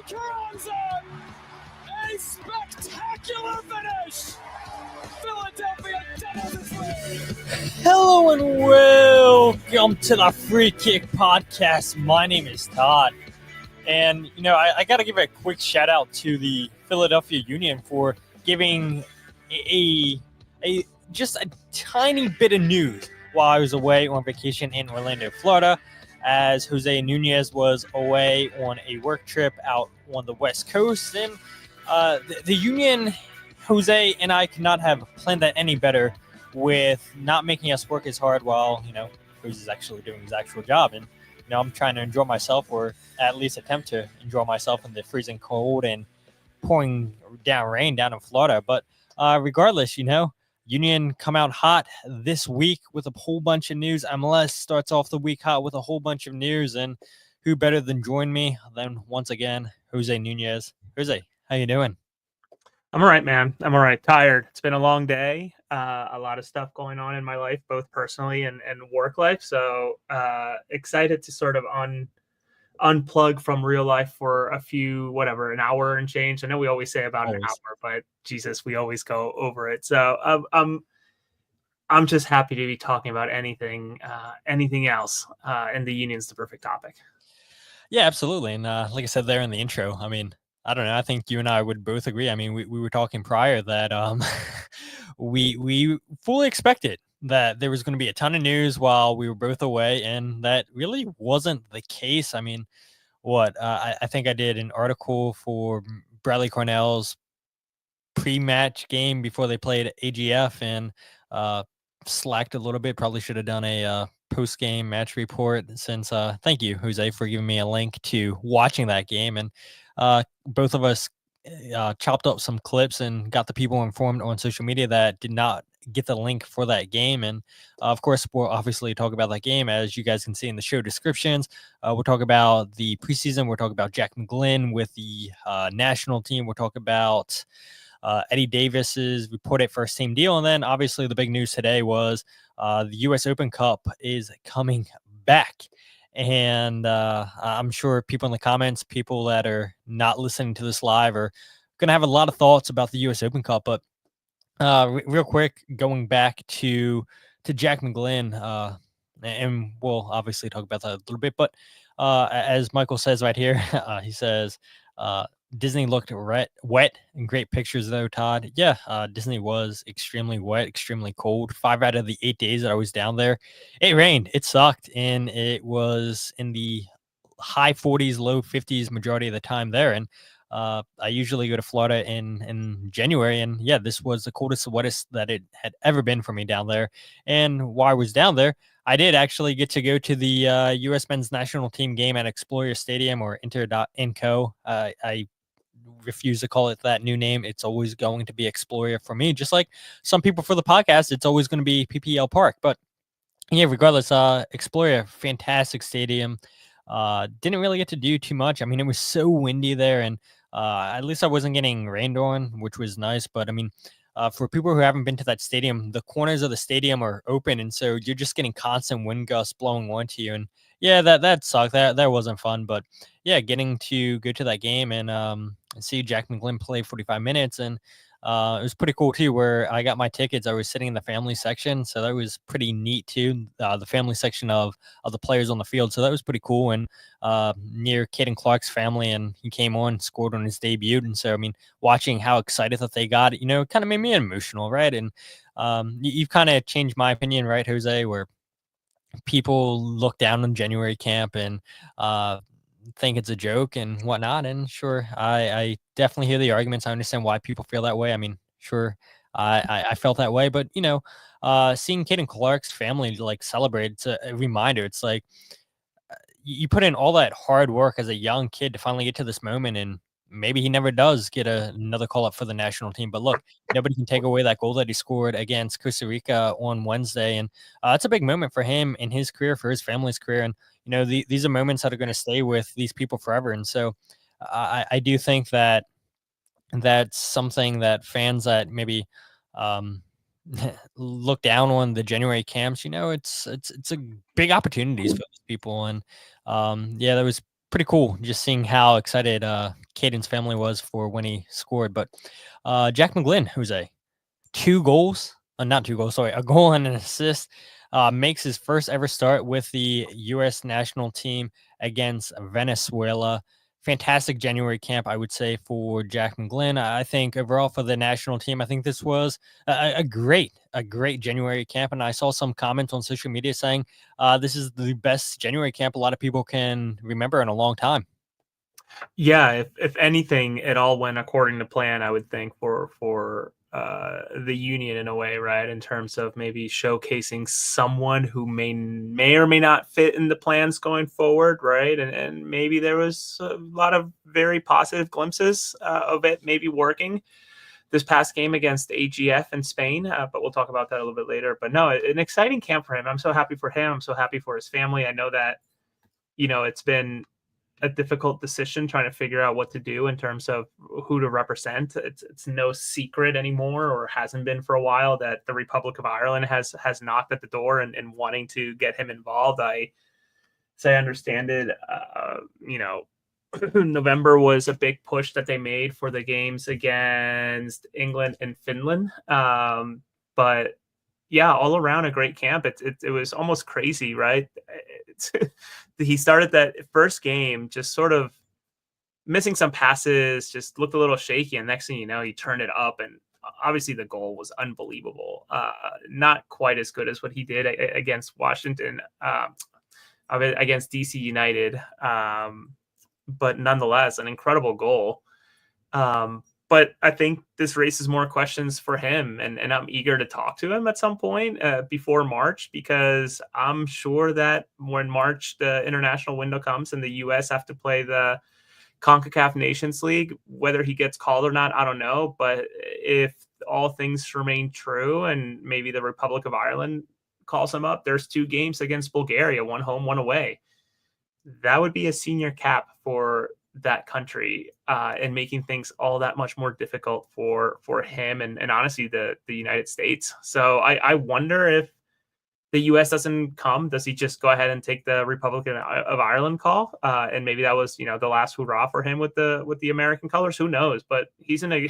Carranza! A spectacular finish! Philadelphia doubles its lead! Hello and welcome to the Free Kick Podcast. My name is Todd. And, I got to give a quick shout out to the Philadelphia Union for giving just a tiny bit of news while I was away on vacation in Orlando, Florida, as José Nuñez was away on a work trip out on the West Coast. And the Union, Jose and I could not have planned that any better with not making us work as hard while, Jose's actually doing his actual job. And, I'm trying to enjoy myself, or at least attempt to enjoy myself in the freezing cold and pouring down rain down in Florida. But regardless, Union come out hot this week with a whole bunch of news. MLS starts off the week hot with a whole bunch of news. And who better than join me than, once again, José Nuñez. Jose, how you doing? I'm all right, man. I'm all right. Tired. It's been a long day. A lot of stuff going on in my life, both personally and work life. So excited to sort of unplug from real life for an hour and change. I know we always say about an hour, but Jesus, we always go over it. So I'm just happy to be talking about anything else. And the Union's the perfect topic. Yeah, absolutely. And like I said there in the intro, I don't know. I think you and I would both agree. We were talking prior that we fully expected that there was going to be a ton of news while we were both away, and that really wasn't the case. I think I did an article for Bradley Cornell's pre-match game before they played AGF, and slacked a little bit. Probably should have done a post-game match report since thank you, Jose, for giving me a link to watching that game. And both of us chopped up some clips and got the people informed on social media that did not get the link for that game. And of course, we'll obviously talk about that game, as you guys can see in the show descriptions. We'll talk about the preseason. We'll talk about Jack McGlynn with the national team. We'll talk about Eddy Davis's reported first team deal. And then obviously the big news today was the U.S. Open Cup is coming back. And I'm sure people in the comments, people that are not listening to this live, are going to have a lot of thoughts about the U.S. Open Cup. But real quick, going back to Jack McGlynn, and we'll obviously talk about that a little bit. But as Michael says right here, he says, Disney looked wet in great pictures, though, Todd. Yeah, Disney was extremely wet, extremely cold. 5 out of the 8 days that I was down there, it rained. It sucked, and it was in the high 40s, low 50s majority of the time there. And I usually go to Florida in January, and yeah, this was the coldest, wettest that it had ever been for me down there. And while I was down there, I did actually get to go to the U.S. men's national team game at Explorer Stadium, or Inter.Inco. I refuse to call it that new name. It's always going to be Explorer for me, just like some people for the podcast. It's always going to be PPL Park. But yeah, regardless, Explorer, fantastic stadium. Didn't really get to do too much. It was so windy there, and at least I wasn't getting rained on, which was nice. But for people who haven't been to that stadium, the corners of the stadium are open, and so you're just getting constant wind gusts blowing onto you. And yeah, that sucked. That wasn't fun. But yeah, getting to go to that game and see Jack McGlynn play 45 minutes, and it was pretty cool too, where I got my tickets. I was sitting in the family section, so that was pretty neat too. The family section of the players on the field, so that was pretty cool. And near Caden Clark's family, and he came on, scored on his debut. And so, watching how excited that they got, it kind of made me emotional, right? And you've kind of changed my opinion, right, Jose, where people look down on January camp and think it's a joke and whatnot. And sure, I definitely hear the arguments. I understand why people feel that way. Sure, I felt that way. But seeing Caden Clark's family celebrate, it's a reminder. It's like you put in all that hard work as a young kid to finally get to this moment, and maybe he never does get another call up for the national team. But look, nobody can take away that goal that he scored against Costa Rica on Wednesday. And it's a big moment for him in his career, for his family's career. And, these are moments that are going to stay with these people forever. And so I do think that that's something that fans that maybe look down on the January camps, it's a big opportunities for these people. And yeah, that was pretty cool just seeing how excited Caden's family was for when he scored. But Jack McGlynn, who's a a goal and an assist, makes his first ever start with the U.S. national team against Venezuela. Fantastic January camp, I would say, for Jack McGlynn. I think overall for the national team, I think this was a great January camp. And I saw some comments on social media saying this is the best January camp a lot of people can remember in a long time. Yeah, if anything, it all went according to plan, I would think, for the union in a way, right? In terms of maybe showcasing someone who may or may not fit in the plans going forward, right? And maybe there was a lot of very positive glimpses of it maybe working this past game against AGF in Spain, but we'll talk about that a little bit later. But no, an exciting camp for him. I'm so happy for him. I'm so happy for his family. I know that, it's been a difficult decision trying to figure out what to do in terms of who to represent. It's no secret anymore, or hasn't been for a while, that the Republic of Ireland has knocked at the door and wanting to get him involved. I understand it. November was a big push that they made for the games against England and Finland. But yeah, all around a great camp. It was almost crazy, right? He started that first game just sort of missing some passes, just looked a little shaky, and next thing you know, he turned it up, and obviously the goal was unbelievable. Not quite as good as what he did against Washington, against DC United, but nonetheless, an incredible goal. But I think this raises more questions for him, and I'm eager to talk to him at some point before March, because I'm sure that when March, the international window comes and the U.S. have to play the CONCACAF Nations League, whether he gets called or not, I don't know. But if all things remain true and maybe the Republic of Ireland calls him up, there's 2 games against Bulgaria, 1 home, 1 away. That would be a senior cap for that country, and making things all that much more difficult for him and honestly the United States. So I wonder if the U.S. doesn't come, does he just go ahead and take the Republic of Ireland call? And maybe that was, the last hurrah for him with the American colors. Who knows? But he's in a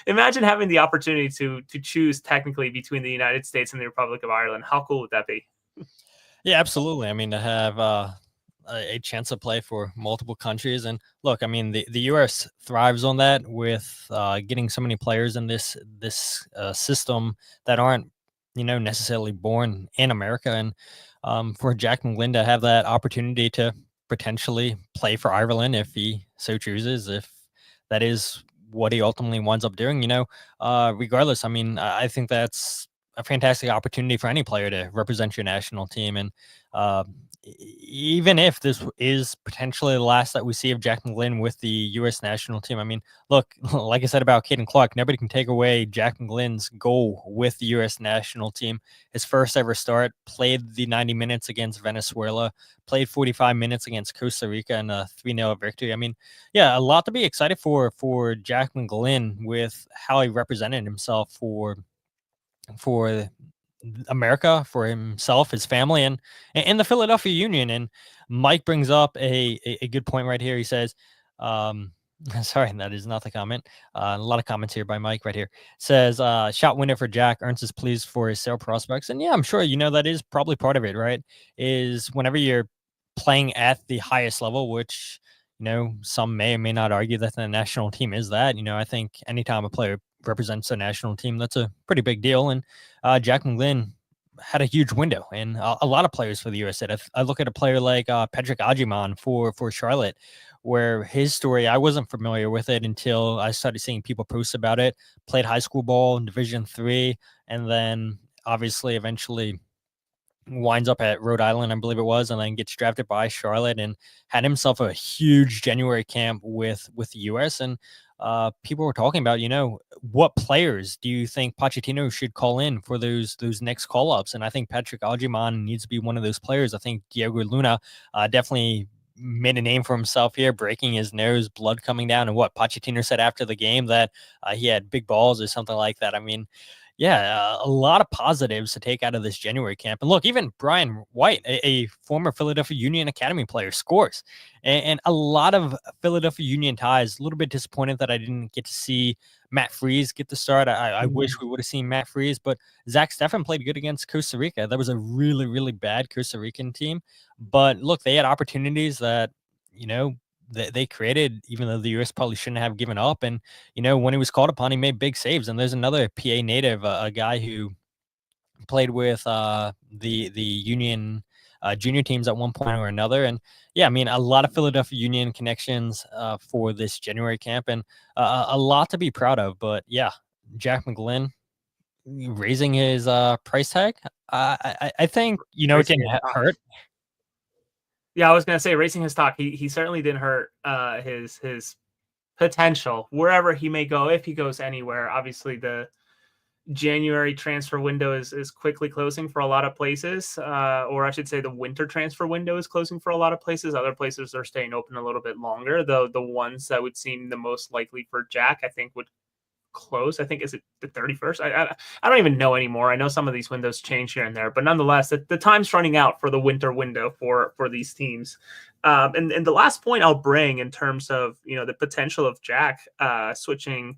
imagine having the opportunity to choose technically between the United States and the Republic of Ireland. How cool would that be? Yeah, absolutely. I mean, to have a chance to play for multiple countries. And look, I mean, the U.S. thrives on that with getting so many players in this system that aren't, necessarily born in America. And for Jack McGlynn to have that opportunity to potentially play for Ireland if he so chooses, if that is what he ultimately winds up doing, regardless, I mean, I think that's a fantastic opportunity for any player to represent your national team. And even if this is potentially the last that we see of Jack McGlynn with the U.S. national team, I mean, look, like I said about Caden Clark, nobody can take away Jack McGlynn's goal with the U.S. national team. His first ever start, played the 90 minutes against Venezuela, played 45 minutes against Costa Rica in a 3-0 victory. I mean, yeah, a lot to be excited for Jack McGlynn with how he represented himself for America, for himself, his family, and the Philadelphia Union. And Mike brings up a good point right here. He says, sorry, that is not the comment. A lot of comments here by Mike right here. Says, shot window for Jack, earns his pleas for his sale prospects. And yeah, I'm sure, that is probably part of it, right? Is whenever you're playing at the highest level, which, some may or may not argue that the national team is that, I think anytime a player represents a national team, that's a pretty big deal. And Jack McGlynn had a huge window, and a lot of players for the USA. I look at a player like Patrick Agyemang for Charlotte, where his story, I wasn't familiar with it until I started seeing people post about it. Played high school ball in Division III, and then obviously eventually winds up at Rhode Island, I believe it was, and then gets drafted by Charlotte and had himself a huge January camp with the U.S. And people were talking about, what players do you think Pochettino should call in for those next call-ups? And I think Patrick Agyemang needs to be one of those players. I think Diego Luna definitely made a name for himself here, breaking his nose, blood coming down, and what Pochettino said after the game that he had big balls or something like that. I mean, Yeah, a lot of positives to take out of this January camp. And look, even Brian White, a former Philadelphia Union Academy player, scores. And a lot of Philadelphia Union ties. A little bit disappointed that I didn't get to see Matt Freese get the start. I wish we would have seen Matt Freese, but Zach Steffen played good against Costa Rica. That was a really, really bad Costa Rican team. But look, they had opportunities that, they created, even though the U.S. probably shouldn't have given up. And, when he was called upon, he made big saves. And there's another PA native, a guy who played with the Union junior teams at one point or another. And yeah, I mean, a lot of Philadelphia Union connections for this January camp, and a lot to be proud of. But yeah, Jack McGlynn raising his price tag. I think, it didn't hurt. Yeah, I was gonna say raising his stock. He certainly didn't hurt his potential wherever he may go, if he goes anywhere. Obviously, the January transfer window is quickly closing for a lot of places, or I should say the winter transfer window is closing for a lot of places. Other places are staying open a little bit longer. The ones that would seem the most likely for Jack, I think, would close. I think, is it the 31st? I don't even know anymore. I know some of these windows change here and there, but nonetheless, the time's running out for the winter window for these teams. And the last point I'll bring in terms of the potential of Jack switching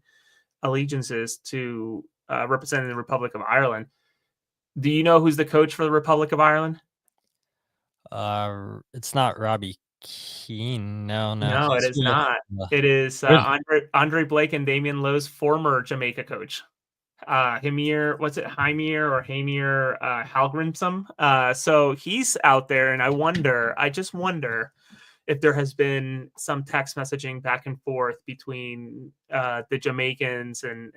allegiances to representing the Republic of Ireland. Do you know who's the coach for the Republic of Ireland? It's not Robbie Keane. No, it is not. It is Andre Blake and Damian Lowe's former Jamaica coach. Hamir Halgrimsson. So he's out there, and I just wonder if there has been some text messaging back and forth between the Jamaicans and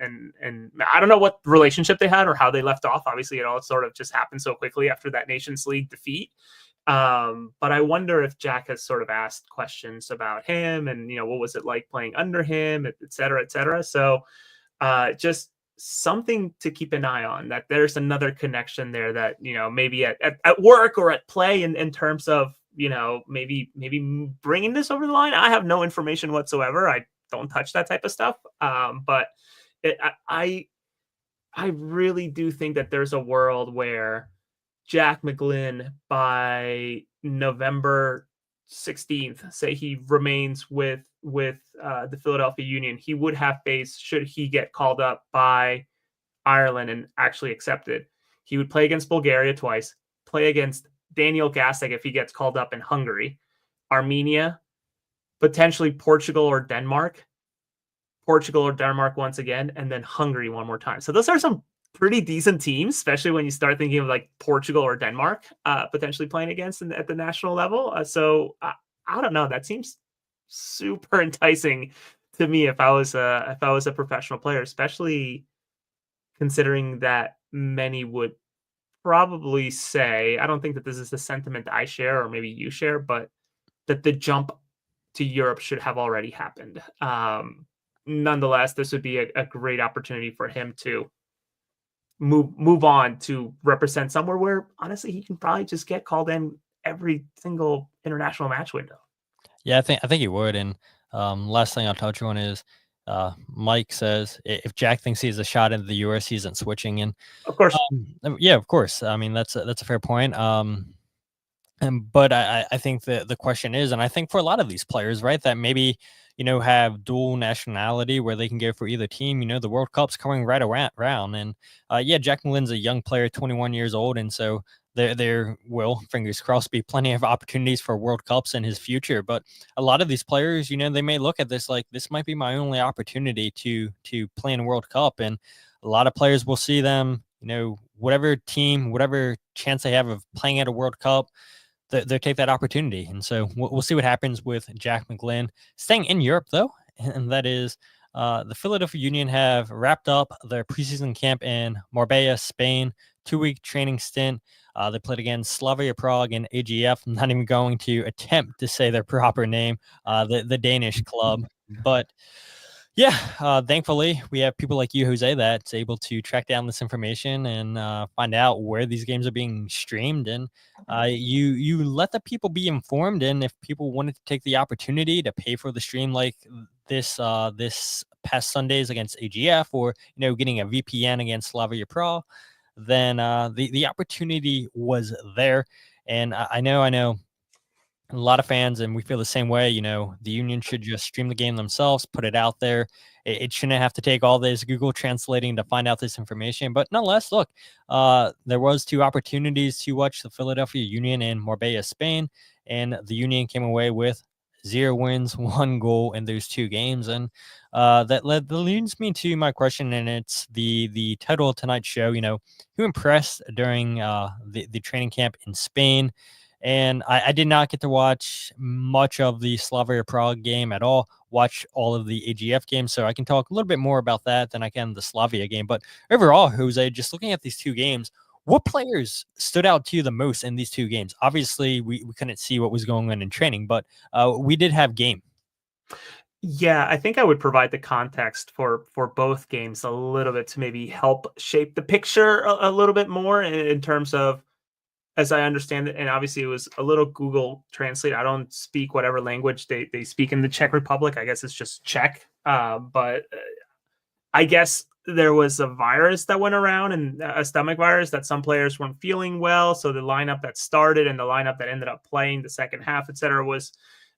I don't know what relationship they had or how they left off. Obviously, it all sort of just happened so quickly after that Nations League defeat. But I wonder if Jack has sort of asked questions about him and, what was it like playing under him, et cetera, et cetera. So just something to keep an eye on, that there's another connection there that, maybe at work or at play in terms of, maybe bringing this over the line. I have no information whatsoever. I don't touch that type of stuff. But I really do think that there's a world where Jack McGlynn, by November 16th, say he remains with the Philadelphia Union, he would have faced, should he get called up by Ireland and actually accepted, he would play against Bulgaria twice, play against Daniel Gasek if he gets called up in Hungary, Armenia, potentially Portugal or Denmark once again, and then Hungary one more time. So those are some pretty decent teams, especially when you start thinking of like Portugal or Denmark potentially playing against at the national level. So I don't know. That seems super enticing to me if I was a professional player, especially considering that many would probably say, I don't think that this is the sentiment I share or maybe you share, but that the jump to Europe should have already happened. Nonetheless, this would be a great opportunity for him to move on to represent somewhere where honestly he can probably just get called in every single international match window. Yeah, I think he would. And last thing I'll touch on is Mike says if Jack thinks he has a shot into the US, he isn't switching. And of course, yeah, of course. I mean, that's a fair point. But I think the question is, and I think for a lot of these players, right, that maybe have dual nationality where they can go for either team. The World Cup's coming right around, and yeah, Jack McGlynn's a young player, 21 years old, and so there will, fingers crossed, be plenty of opportunities for World Cups in his future. But a lot of these players, they may look at this like, this might be my only opportunity to play in a World Cup, and a lot of players will see them, whatever team, whatever chance they have of playing at a World Cup, they take that opportunity. And so we'll see what happens with Jack McGlynn. Staying in Europe, though, and that is the Philadelphia Union have wrapped up their preseason camp in Marbella, Spain, 2-week training stint. They played against Slavia, Prague, and AGF. I'm not even going to attempt to say their proper name, the Danish club. But yeah, thankfully, we have people like you, Jose, that's able to track down this information and find out where these games are being streamed. And you let the people be informed. And if people wanted to take the opportunity to pay for the stream like this past Sundays against AGF, or getting a VPN against Slavia Prague, then the opportunity was there. And I know a lot of fans, and we feel the same way. The union should just stream the game themselves, put it out there. It shouldn't have to take all this Google translating to find out this information. But nonetheless, look, there was 2 opportunities to watch the Philadelphia Union and Marbella, Spain, and the Union came away with 0 wins, 1 goal in those 2 games. And that leads me to my question, and it's the title of tonight's show. Who impressed during the training camp in Spain? And I did not get to watch much of the Slavia Prague game at all, watch all of the AGF games, so I can talk a little bit more about that than I can the Slavia game. But overall, Jose, just looking at these 2 games, what players stood out to you the most in these 2 games? Obviously, we couldn't see what was going on in training, but we did have game. Yeah, I think I would provide the context for both games a little bit to maybe help shape the picture a little bit more in terms of, as I understand it, and obviously it was a little Google Translate. I don't speak whatever language they speak in the Czech Republic. I guess it's just Czech. But I guess there was a virus that went around, and a stomach virus, that some players weren't feeling well. So the lineup that started and the lineup that ended up playing the second half, etc., was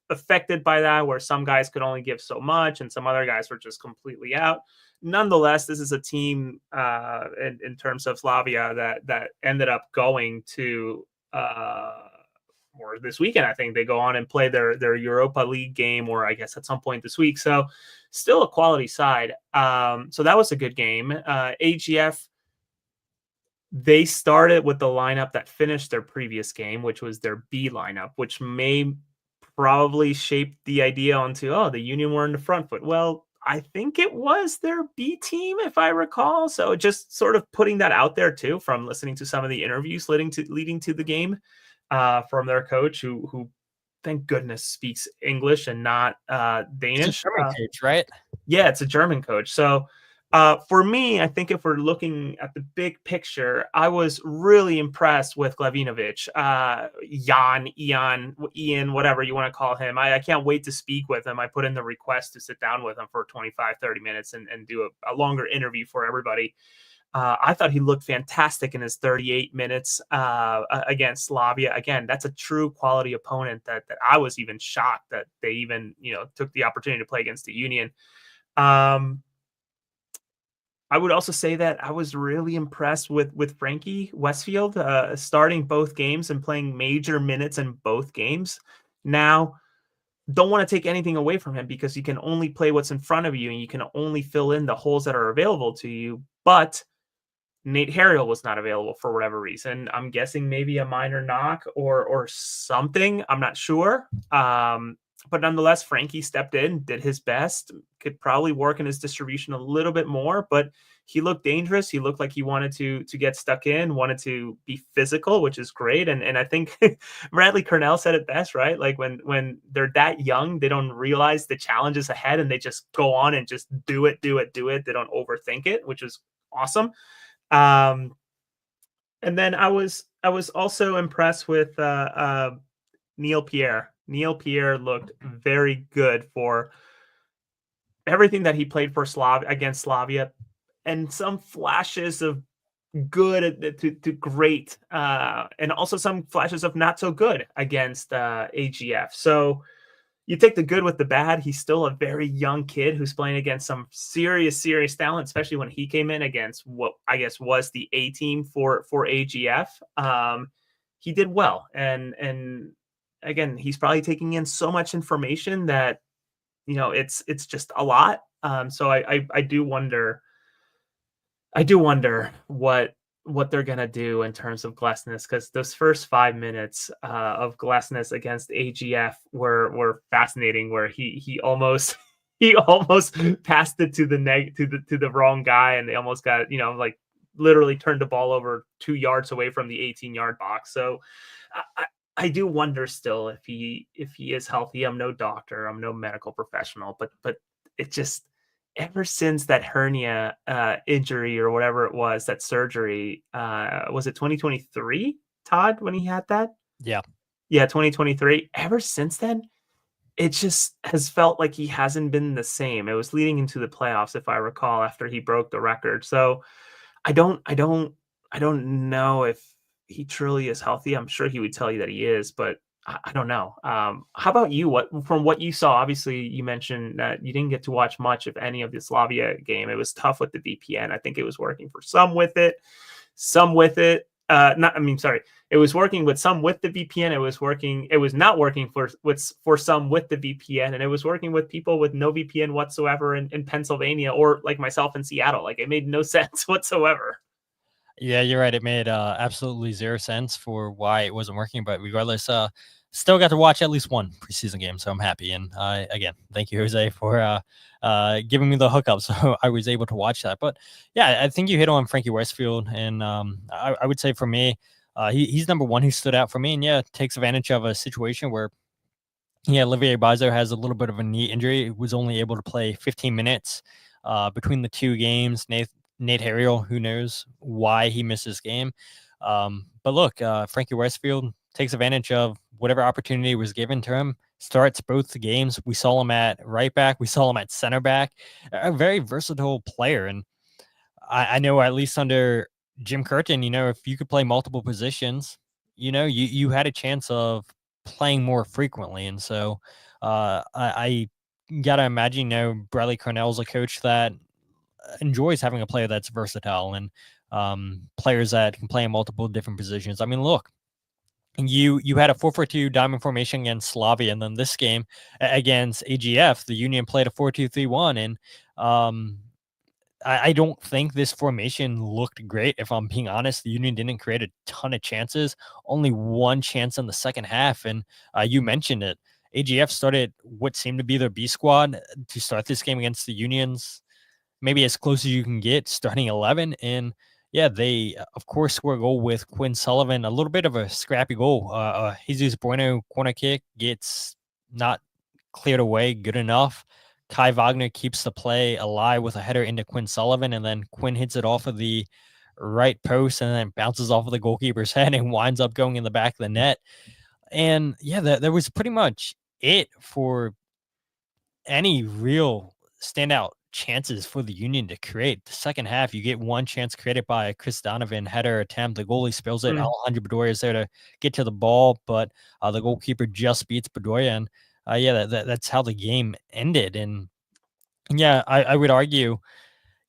affected by that, where some guys could only give so much and some other guys were just completely out. Nonetheless, this is a team in terms of Slavia that ended up going to or this weekend. I think they go on and play their Europa League game, or I guess at some point this week. So still a quality side. So that was a good game. AGF, they started with the lineup that finished their previous game, which was their B lineup, which may probably shape the idea onto, the Union were in the front foot. Well, I think it was their B team, if I recall. So just sort of putting that out there too, from listening to some of the interviews leading to the game from their coach, who thank goodness speaks English and not Danish. It's a German coach, right? Yeah, it's a German coach. So for me, I think if we're looking at the big picture, I was really impressed with Glavinovic, Ian, whatever you want to call him. I can't wait to speak with him. I put in the request to sit down with him for 25, 30 minutes and do a longer interview for everybody. I thought he looked fantastic in his 38 minutes against Slavia. Again, that's a true quality opponent that I was even shocked that they even, took the opportunity to play against the Union. I would also say that I was really impressed with Frankie Westfield starting both games and playing major minutes in both games. Now, don't want to take anything away from him because you can only play what's in front of you and you can only fill in the holes that are available to you. But Nate Harriel was not available for whatever reason. I'm guessing maybe a minor knock or something. I'm not sure. But nonetheless, Frankie stepped in, did his best, could probably work in his distribution a little bit more, but he looked dangerous. He looked like he wanted to get stuck in, wanted to be physical, which is great. And I think Bradley Cornell said it best, right? Like when they're that young, they don't realize the challenges ahead and they just go on and just do it. They don't overthink it, which is awesome. And then I was also impressed with Neil Pierre. Neil Pierre looked very good for everything that he played for against Slavia, and some flashes of good to great, and also some flashes of not so good against AGF. So you take the good with the bad. He's still a very young kid who's playing against some serious talent, especially when he came in against what I guess was the A team for AGF. He did well, and again, he's probably taking in so much information that it's just a lot. So I do wonder what they're gonna do in terms of Glesnes, because those first 5 minutes of Glesnes against AGF were fascinating, where he almost passed it to the wrong guy, and they almost got literally turned the ball over 2 yards away from the 18-yard box. So I do wonder still if he is healthy. I'm no doctor, I'm no medical professional, but it just, ever since that hernia injury or whatever it was, that surgery, was it 2023, Todd, when he had that? Yeah, 2023. Ever since then, it just has felt like he hasn't been the same. It was leading into the playoffs, if I recall, after he broke the record. So I don't know if he truly is healthy. I'm sure he would tell you that he is, but I don't know. How about you? From what you saw? Obviously, you mentioned that you didn't get to watch much, if any, of the Slavia game. It was tough with the VPN. I think it was working for some with it, some with it. Sorry. It was working with some with the VPN. It was not working for some with the VPN, and it was working with people with no VPN whatsoever in Pennsylvania, or like myself in Seattle. Like, it made no sense whatsoever. Yeah, you're right. It made absolutely zero sense for why it wasn't working. But regardless, still got to watch at least one preseason game, so I'm happy. And again, thank you, Jose, for giving me the hookup, so I was able to watch that. But yeah, I think you hit on Frankie Westfield, and I would say for me, he's number one who stood out for me, and yeah, takes advantage of a situation where Olivier Bazo has a little bit of a knee injury. Was only able to play 15 minutes between the two games. Nate Harriel, who knows why he missed this game. But look, Frankie Westfield takes advantage of whatever opportunity was given to him, starts both the games. We saw him at right back. We saw him at center back, a very versatile player. And I know, at least under Jim Curtin, if you could play multiple positions, you had a chance of playing more frequently. And so I got to imagine, Bradley Cornell's a coach that enjoys having a player that's versatile, and players that can play in multiple different positions. I mean, look, you had a 4-4-2 diamond formation against Slavia, and then this game against AGF, the Union played a 4-2-3-1, and I don't think this formation looked great. If I'm being honest, the Union didn't create a ton of chances, only one chance in the second half. And you mentioned it. AGF started what seemed to be their B squad to start this game against the Unions, maybe as close as you can get, starting 11. And yeah, they, of course, score a goal with Quinn Sullivan, a little bit of a scrappy goal. Jesus Bueno corner kick gets not cleared away good enough. Kai Wagner keeps the play alive with a header into Quinn Sullivan, and then Quinn hits it off of the right post and then bounces off of the goalkeeper's head and winds up going in the back of the net. And yeah, that was pretty much it for any real standout chances for the Union to create. The second half, you get one chance created by a Chris Donovan header attempt. The goalie spills it. Alejandro Bedoya is there to get to the ball, but the goalkeeper just beats Bedoya. And that's how the game ended. And yeah, I would argue,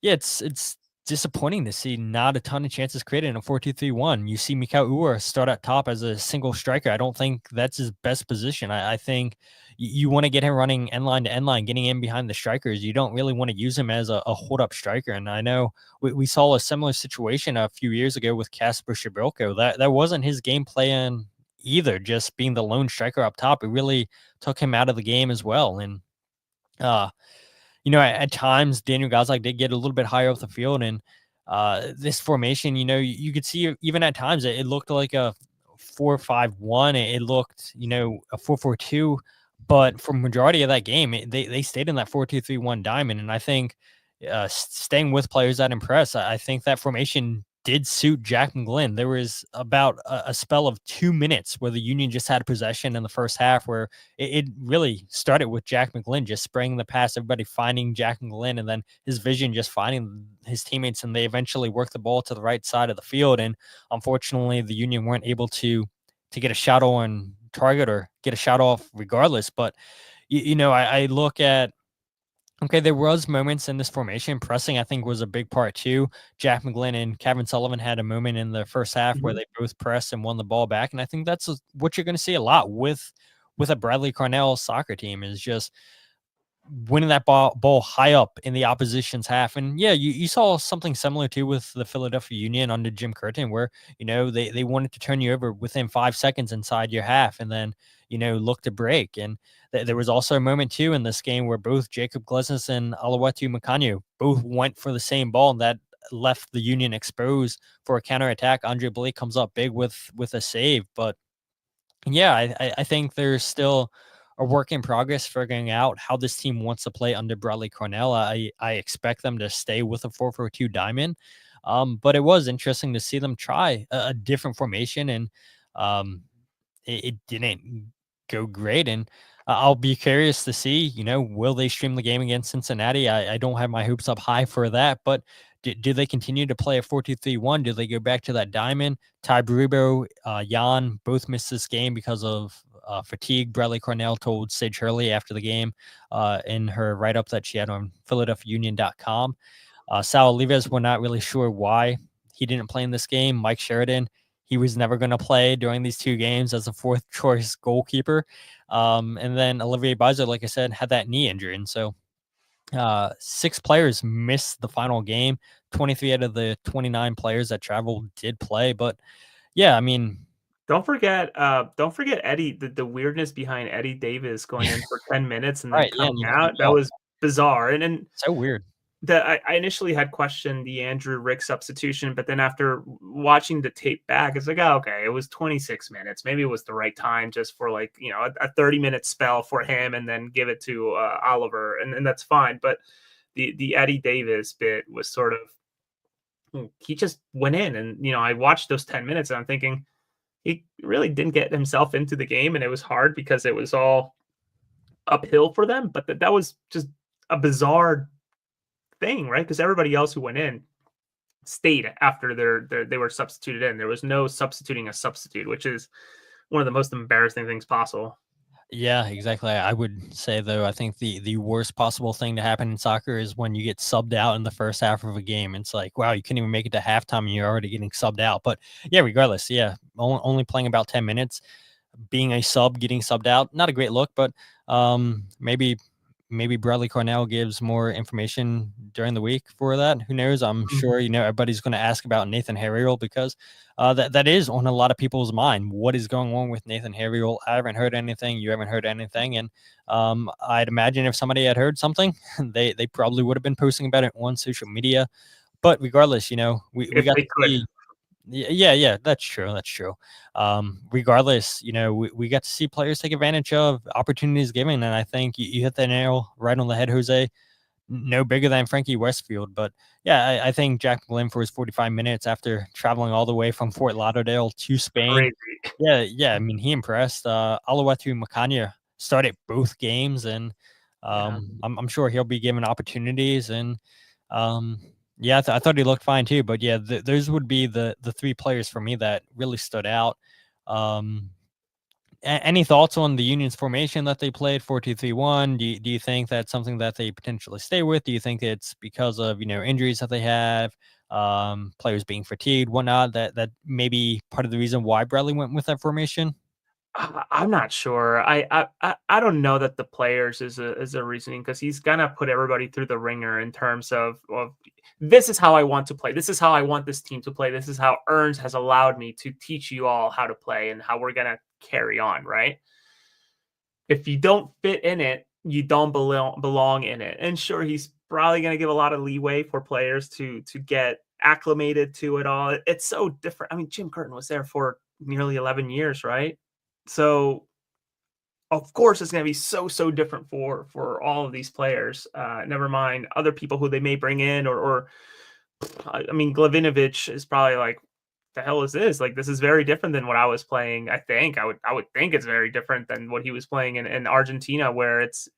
it's disappointing to see not a ton of chances created in a 4-2-3-1. You see Mikau Ua start at top as a single striker. I don't think that's his best position. I think you want to get him running end line to end line, getting in behind the strikers. You don't really want to use him as a hold up striker. And I know we saw a similar situation a few years ago with Kasper Shibilko. That wasn't his game plan either, just being the lone striker up top. It really took him out of the game as well. And at times Daniel Gazak did get a little bit higher off the field, and this formation, you could see even at times it looked like a 4-5-1. It looked, a 4-4-2, but for majority of that game, they stayed in that 4-2-3-1 diamond. And I think staying with players that impress, I think that formation did suit Jack McGlynn. There was about a spell of 2 minutes where the Union just had possession in the first half, where it really started with Jack McGlynn just spraying the pass, everybody finding Jack McGlynn, and then his vision just finding his teammates, and they eventually worked the ball to the right side of the field. And unfortunately, the Union weren't able to get a shot on target or get a shot off regardless. But, I look at, okay, there was moments in this formation. Pressing, I think, was a big part too. Jack McGlynn and Kevin Sullivan had a moment in the first half where they both pressed and won the ball back. And I think that's what you're going to see a lot with a Bradley Cornell soccer team, is just winning that ball high up in the opposition's half. And yeah, you saw something similar too with the Philadelphia Union under Jim Curtin, where, they wanted to turn you over within 5 seconds inside your half and then, look to break. And there was also a moment too in this game where both Jacob Glesnes and Alawatu Makanyo both went for the same ball, and that left the Union exposed for a counterattack. Andre Blake comes up big with a save. But yeah, I think there's still a work in progress figuring out how this team wants to play under Bradley Cornell. I expect them to stay with a 4-4-2 diamond. But it was interesting to see them try a different formation, and it didn't go great. And I'll be curious to see, will they stream the game against Cincinnati? I don't have my hopes up high for that, but do they continue to play a 4-2-3-1? Do they go back to that diamond? Ty Brubo, Jan both missed this game because of fatigue. Bradley Cornell told Sage Hurley after the game in her write-up that she had on PhiladelphiaUnion.com. Sal Olives, we're not really sure why he didn't play in this game. Mike Sheridan, he was never going to play during these two games as a fourth choice goalkeeper. And then Olivier Baiser, like I said, had that knee injury. And so 6 players missed the final game. 23 out of the 29 players that traveled did play. But yeah, I mean, don't forget Eddy, the weirdness behind Eddy Davis going in for 10 minutes and then right, coming out. That was bizarre. And so weird. I initially had questioned the Andrew Rick substitution, but then after watching the tape back, it's like, oh, okay, it was 26 minutes. Maybe it was the right time just for like, a 30-minute spell for him and then give it to Oliver, and that's fine. But the Eddy Davis bit was sort of, he just went in, and I watched those 10 minutes and I'm thinking he really didn't get himself into the game, and it was hard because it was all uphill for them. But that was just a bizarre thing, right? Because everybody else who went in stayed after they were substituted in. There was no substituting a substitute, which is one of the most embarrassing things possible. Yeah, exactly. I would say, though, I think the worst possible thing to happen in soccer is when you get subbed out in the first half of a game. It's like, wow, you couldn't even make it to halftime and you're already getting subbed out. But yeah, regardless, yeah, only playing about 10 minutes, being a sub, getting subbed out, not a great look, but maybe Bradley Cornell gives more information during the week for that. Who knows? I'm sure, everybody's going to ask about Nathan Harriel because that is on a lot of people's mind. What is going on with Nathan Harriel? I haven't heard anything. You haven't heard anything. And I'd imagine if somebody had heard something, they probably would have been posting about it on social media. But regardless, we got to see. Yeah, that's true. Regardless, we got to see players take advantage of opportunities given, and I think you hit the nail right on the head, Jose. No bigger than Frankie Westfield, but yeah, I think Jack McGlynn for his 45 minutes after traveling all the way from Fort Lauderdale to Spain. Crazy. Yeah. I mean, he impressed. Oluwatu Makanya started both games, and I'm sure he'll be given opportunities, and yeah, I thought he looked fine too. But yeah, those would be the 3 players for me that really stood out. Any thoughts on the Union's formation that they played 4-2-3-1? Do you think that's something that they potentially stay with? Do you think it's because of injuries that they have, players being fatigued, whatnot? That may be part of the reason why Bradley went with that formation. I'm not sure. I don't know that the players is a reasoning, because he's gonna put everybody through the ringer in terms of this is how I want to play. This is how I want this team to play. This is how Ernst has allowed me to teach you all how to play and how we're gonna carry on, right? If you don't fit in it, you don't belong in it. And sure, he's probably gonna give a lot of leeway for players to get acclimated to it all. It's so different. I mean, Jim Curtin was there for nearly 11 years, right? So of course it's going to be so different for all of these players. Never mind other people who they may bring in, or I mean, Glavinovic is probably like, the hell is this? Like, this is very different than what I was playing. I would think it's very different than what he was playing in Argentina, where it's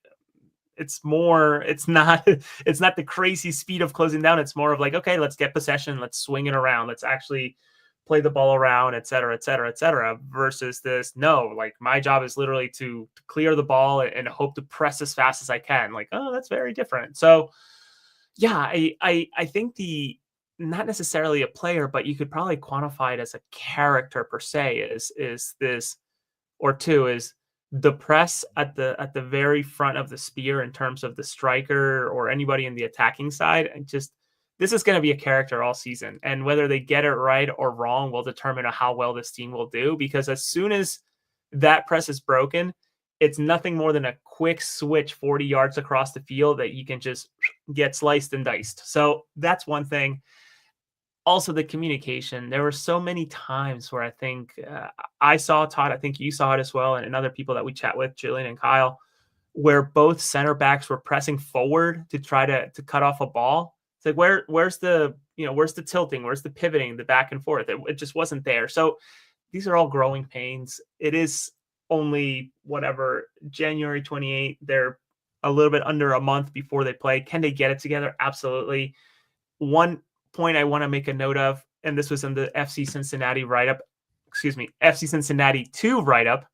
not the crazy speed of closing down. It's more of like, okay, let's get possession, let's swing it around, let's actually play the ball around, et cetera, versus this. No, like, my job is literally to clear the ball and hope to press as fast as I can. Like, oh, that's very different. So yeah, I think not necessarily a player, but you could probably quantify it as a character per se, is this, or two, is the press at the very front of the spear in terms of the striker or anybody in the attacking side. And just, this is going to be a character all season, and whether they get it right or wrong will determine how well this team will do, because as soon as that press is broken, it's nothing more than a quick switch 40 yards across the field that you can just get sliced and diced. So that's one thing. Also, the communication. There were so many times where I think I saw, Todd, I think you saw it as well, and other people that we chat with, Julian and Kyle, where both center backs were pressing forward to try to cut off a ball. It's like, where's the tilting? Where's the pivoting, the back and forth? It just wasn't there. So these are all growing pains. It is only whatever, January 28th. They're a little bit under a month before they play. Can they get it together? Absolutely. One point I want to make a note of, and this was in the FC Cincinnati write-up, FC Cincinnati 2 write-up,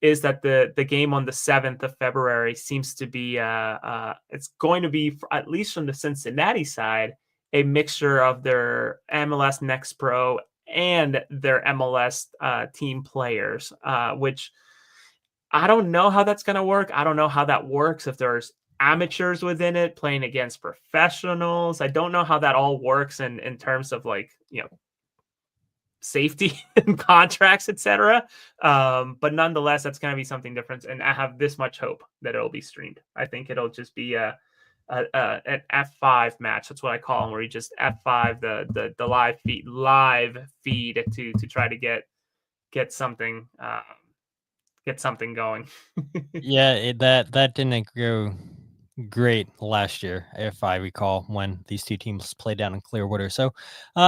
is that the game on the 7th of February seems to be, it's going to be, at least from the Cincinnati side, a mixture of their MLS Next Pro and their MLS team players, which I don't know how that's going to work. I don't know how that works if there's amateurs within it playing against professionals. I don't know how that all works in terms of like, safety and contracts, etc. But nonetheless, that's going to be something different. And I have this much hope that it'll be streamed. I think it'll just be an F5 match. That's what I call them, where you just F5 the live feed to try to get something going. Yeah, that didn't go great last year, if I recall, when these two teams played down in Clearwater. So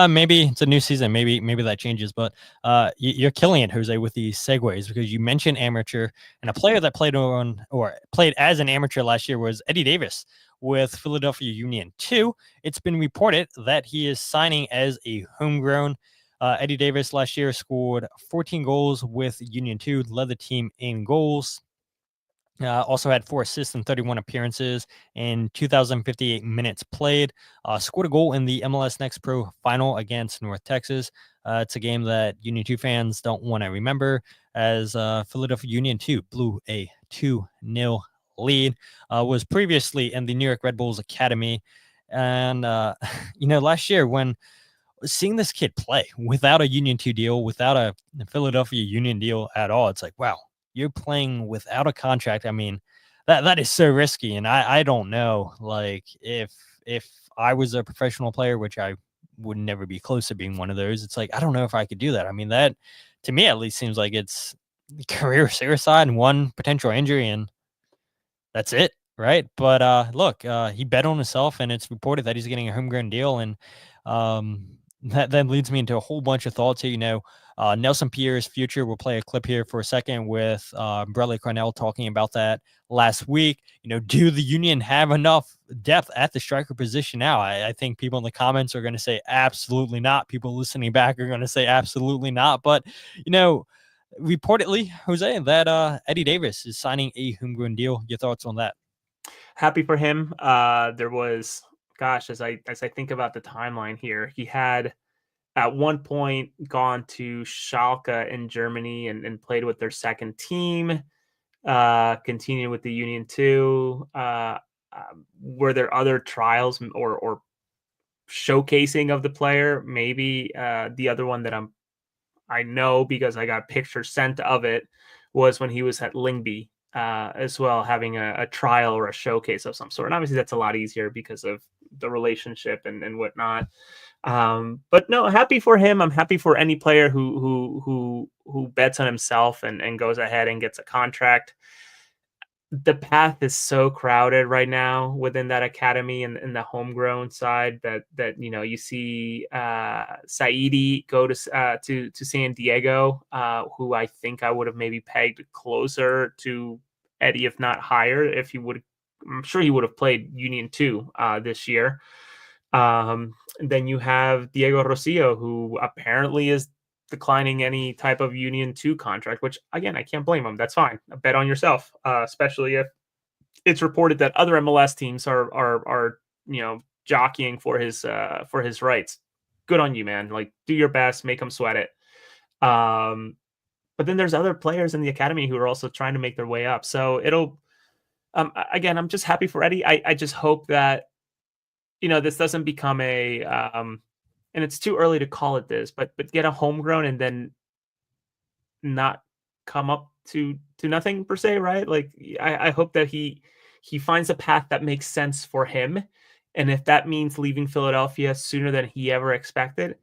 maybe it's a new season. Maybe that changes. But you're killing it, Jose, with these segues, because you mentioned amateur, and a player that played as an amateur last year was Eddy Davis with Philadelphia Union 2. It's been reported that he is signing as a homegrown. Eddy Davis last year scored 14 goals with Union 2, led the team in goals. Also had 4 assists in 31 appearances and 2,058 minutes played. Scored a goal in the MLS Next Pro final against North Texas. It's a game that Union 2 fans don't want to remember, as Philadelphia Union 2 blew a 2-0 lead. Was previously in the New York Red Bulls Academy. And, last year when seeing this kid play without a Union 2 deal, without a Philadelphia Union deal at all, it's like, wow. You're playing without a contract. I mean, that is so risky. And I don't know, like, if I was a professional player, which I would never be close to being one of those, it's like, I don't know if I could do that. I mean, that to me at least seems like it's career suicide and one potential injury, and that's it, right? But look, he bet on himself, and it's reported that he's getting a homegrown deal, and that then leads me into a whole bunch of thoughts here. Nelson Pierre's future. We'll play a clip here for a second with Bradley Cornell talking about that last week. Do the Union have enough depth at the striker position now? I think people in the comments are going to say absolutely not. People listening back are going to say absolutely not. But, reportedly, Jose, that Eddy Davis is signing a homegrown deal. Your thoughts on that? Happy for him. There was, as I think about the timeline here, he had at one point gone to Schalke in Germany and played with their second team, continued with the Union 2. Were there other trials or showcasing of the player? Maybe the other one that I know because I got pictures sent of it was when he was at Lyngby as well, having a trial or a showcase of some sort. And obviously that's a lot easier because of the relationship and whatnot. But no, happy for him. I'm happy for any player who bets on himself and goes ahead and gets a contract. The path is so crowded right now within that academy and in the homegrown side that you see Saidi go to San Diego, who I think I would have maybe pegged closer to Eddy, if not higher. If he would, I'm sure he would have played Union 2 this year. Then you have Diego Rosillo, who apparently is declining any type of Union 2 contract, which again, I can't blame him. That's fine. Bet on yourself, especially if it's reported that other MLS teams are jockeying for his rights. Good on you, man. Like, do your best, make him sweat it. But then there's other players in the academy who are also trying to make their way up. So it'll, again, I'm just happy for Eddy. I just hope that, this doesn't become a, and it's too early to call it this, but get a homegrown and then not come up to nothing per se, right? Like, I hope that he finds a path that makes sense for him. And if that means leaving Philadelphia sooner than he ever expected,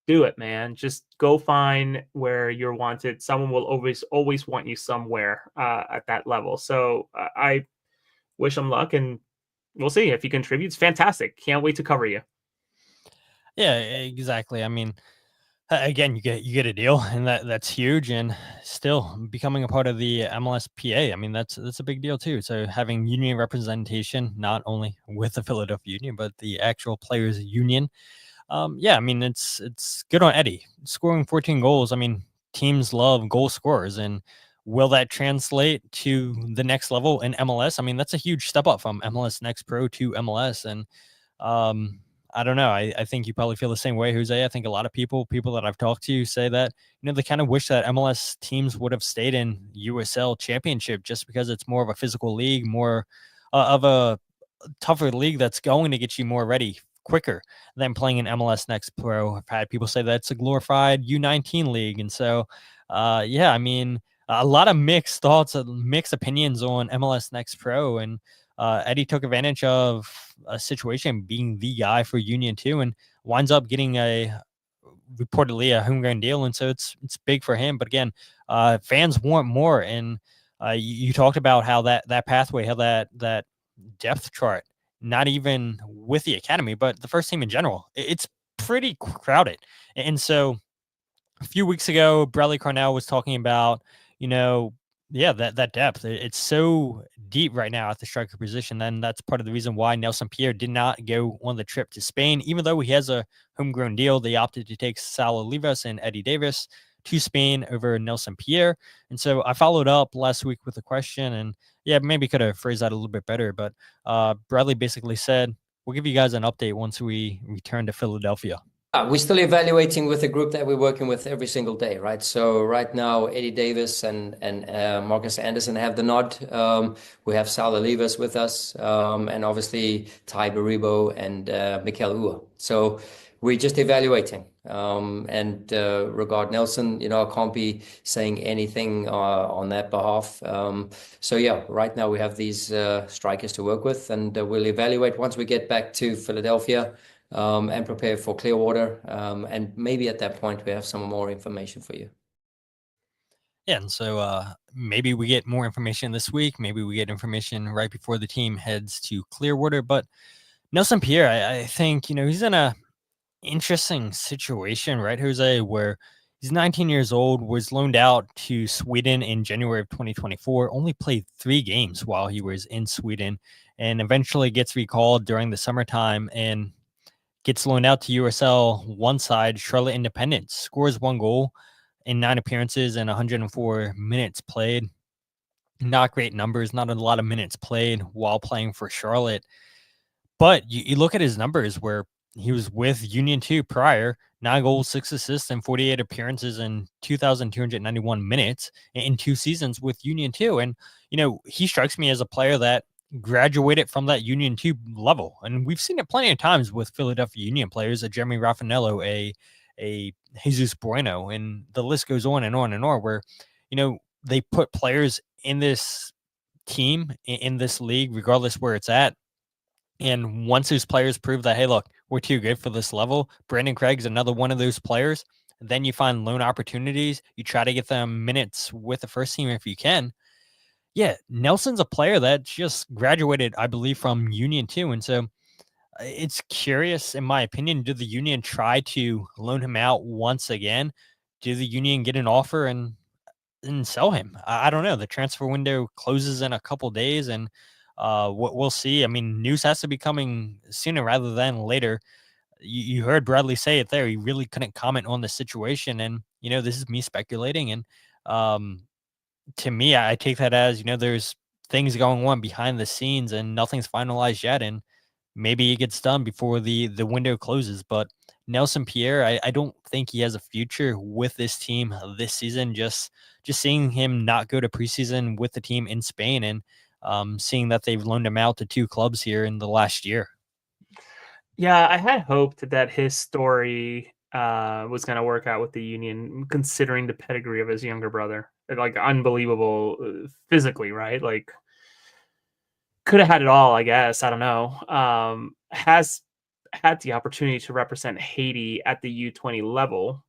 do it, man. Just go find where you're wanted. Someone will always want you somewhere at that level. So I wish him luck, and we'll see. If he contributes, fantastic. Can't wait to cover you. Yeah, exactly. I mean, Again, you get a deal, and that's huge, and still becoming a part of the MLSPA. I mean, that's a big deal too. So having union representation, not only with the Philadelphia Union, but the actual players' union. Yeah, I mean, it's good on Eddy scoring 14 goals. I mean, teams love goal scorers, and will that translate to the next level in MLS? I mean, that's a huge step up from MLS Next Pro to MLS, and um, I don't know. I think you probably feel the same way, Jose. I think a lot of people that I've talked to say that, they kind of wish that MLS teams would have stayed in USL Championship just because it's more of a physical league, more of a tougher league that's going to get you more ready quicker than playing in MLS Next Pro. I've had people say that it's a glorified U19 league. And so, yeah, I mean, a lot of mixed thoughts and mixed opinions on MLS Next Pro. And Eddy took advantage of a situation being the guy for Union 2 and winds up getting reportedly a homegrown deal. And so it's big for him. But again, fans want more. And you talked about how that pathway, how that depth chart, not even with the academy, but the first team in general, it's pretty crowded. And so a few weeks ago, Bradley Cornell was talking about, yeah, that depth. It's so deep right now at the striker position. Then that's part of the reason why Nelson Pierre did not go on the trip to Spain, even though he has a homegrown deal. They opted to take Sal Olivas and Eddy Davis to Spain over Nelson Pierre. And so I followed up last week with a question, and yeah, maybe could have phrased that a little bit better. But Bradley basically said, we'll give you guys an update once we return to Philadelphia. We're still evaluating with the group that we're working with every single day, right? So right now, Eddy Davis and Marcus Anderson have the nod. We have Sal Olivas with us, and obviously Ty Baribo and Mikel Ua. So we're just evaluating. And regard Nelson, I can't be saying anything on that behalf. So yeah, right now we have these strikers to work with, and we'll evaluate once we get back to Philadelphia. And prepare for Clearwater. And maybe at that point, we have some more information for you. Yeah, and so maybe we get more information this week. Maybe we get information right before the team heads to Clearwater. But Nelson Pierre, I think, he's in a interesting situation, right, Jose, where he's 19 years old, was loaned out to Sweden in January of 2024, only played 3 games while he was in Sweden, and eventually gets recalled during the summertime and gets loaned out to USL one side, Charlotte Independence, scores 1 goal in 9 appearances and 104 minutes played. Not great numbers, not a lot of minutes played while playing for Charlotte. But you look at his numbers where he was with Union 2 prior, 9 goals, 6 assists, and 48 appearances in 2,291 minutes in 2 seasons with Union 2. And, he strikes me as a player that graduated from that Union 2 level. And we've seen it plenty of times with Philadelphia Union players, a Jeremy Raffanello, a Jesus Bueno, and the list goes on and on and on, where, they put players in this team, in this league, regardless where it's at. And once those players prove that, hey, look, we're too good for this level, Brandon Craig's another one of those players. Then you find loan opportunities. You try to get them minutes with the first team if you can. Yeah, Nelson's a player that just graduated, I believe, from Union 2. And so it's curious, in my opinion, did the Union try to loan him out once again? Do the Union get an offer and sell him? I don't know. The transfer window closes in a couple days, and we'll see. I mean, news has to be coming sooner rather than later. You heard Bradley say it there. He really couldn't comment on the situation. And, this is me speculating. And to me, I take that as, there's things going on behind the scenes and nothing's finalized yet. And maybe it gets done before the window closes. But Nelson Pierre, I don't think he has a future with this team this season. Just seeing him not go to preseason with the team in Spain, and seeing that they've loaned him out to 2 clubs here in the last year. Yeah, I had hoped that his story was going to work out with the Union, considering the pedigree of his younger brother. Like, unbelievable physically, right? Like, could have had it all, I guess. I don't know. Has had the opportunity to represent Haiti at the U20 level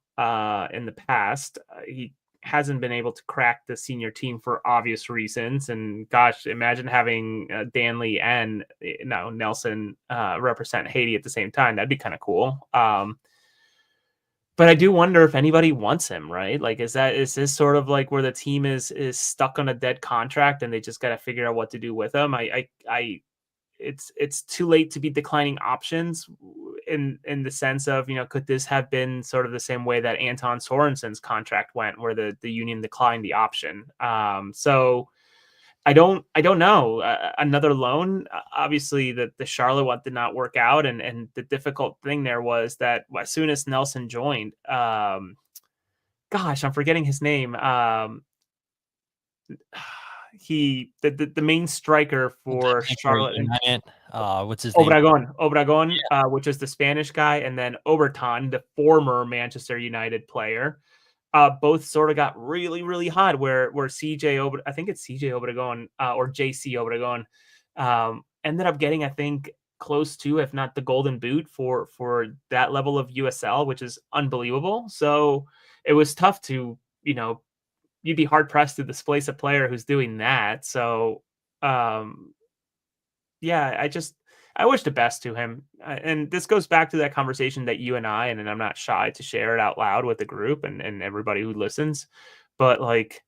in the past. He hasn't been able to crack the senior team for obvious reasons. And gosh, imagine having Danley and Nelson represent Haiti at the same time. That'd be kind of cool. But I do wonder if anybody wants him, right? Like, is this sort of like where the team is stuck on a dead contract and they just got to figure out what to do with him? It's too late to be declining options in the sense of, could this have been sort of the same way that Anton Sorensen's contract went, where the union declined the option? So I don't know. Another loan, obviously the Charlotte one did not work out, and the difficult thing there was that as soon as Nelson joined, gosh, I'm forgetting his name. The main striker for Charlotte and United, what's his name? Obregon, which is the Spanish guy, and then Obertan, the former Manchester United player. Both sort of got really, really hot. Where I think it's CJ Obregon or JC Obregon, ended up getting, I think, close to, if not the golden boot for that level of USL, which is unbelievable. So it was tough to, you'd be hard pressed to displace a player who's doing that. So, yeah, I wish the best to him. And this goes back to that conversation that you and and I'm not shy to share it out loud with the group and everybody who listens. But like,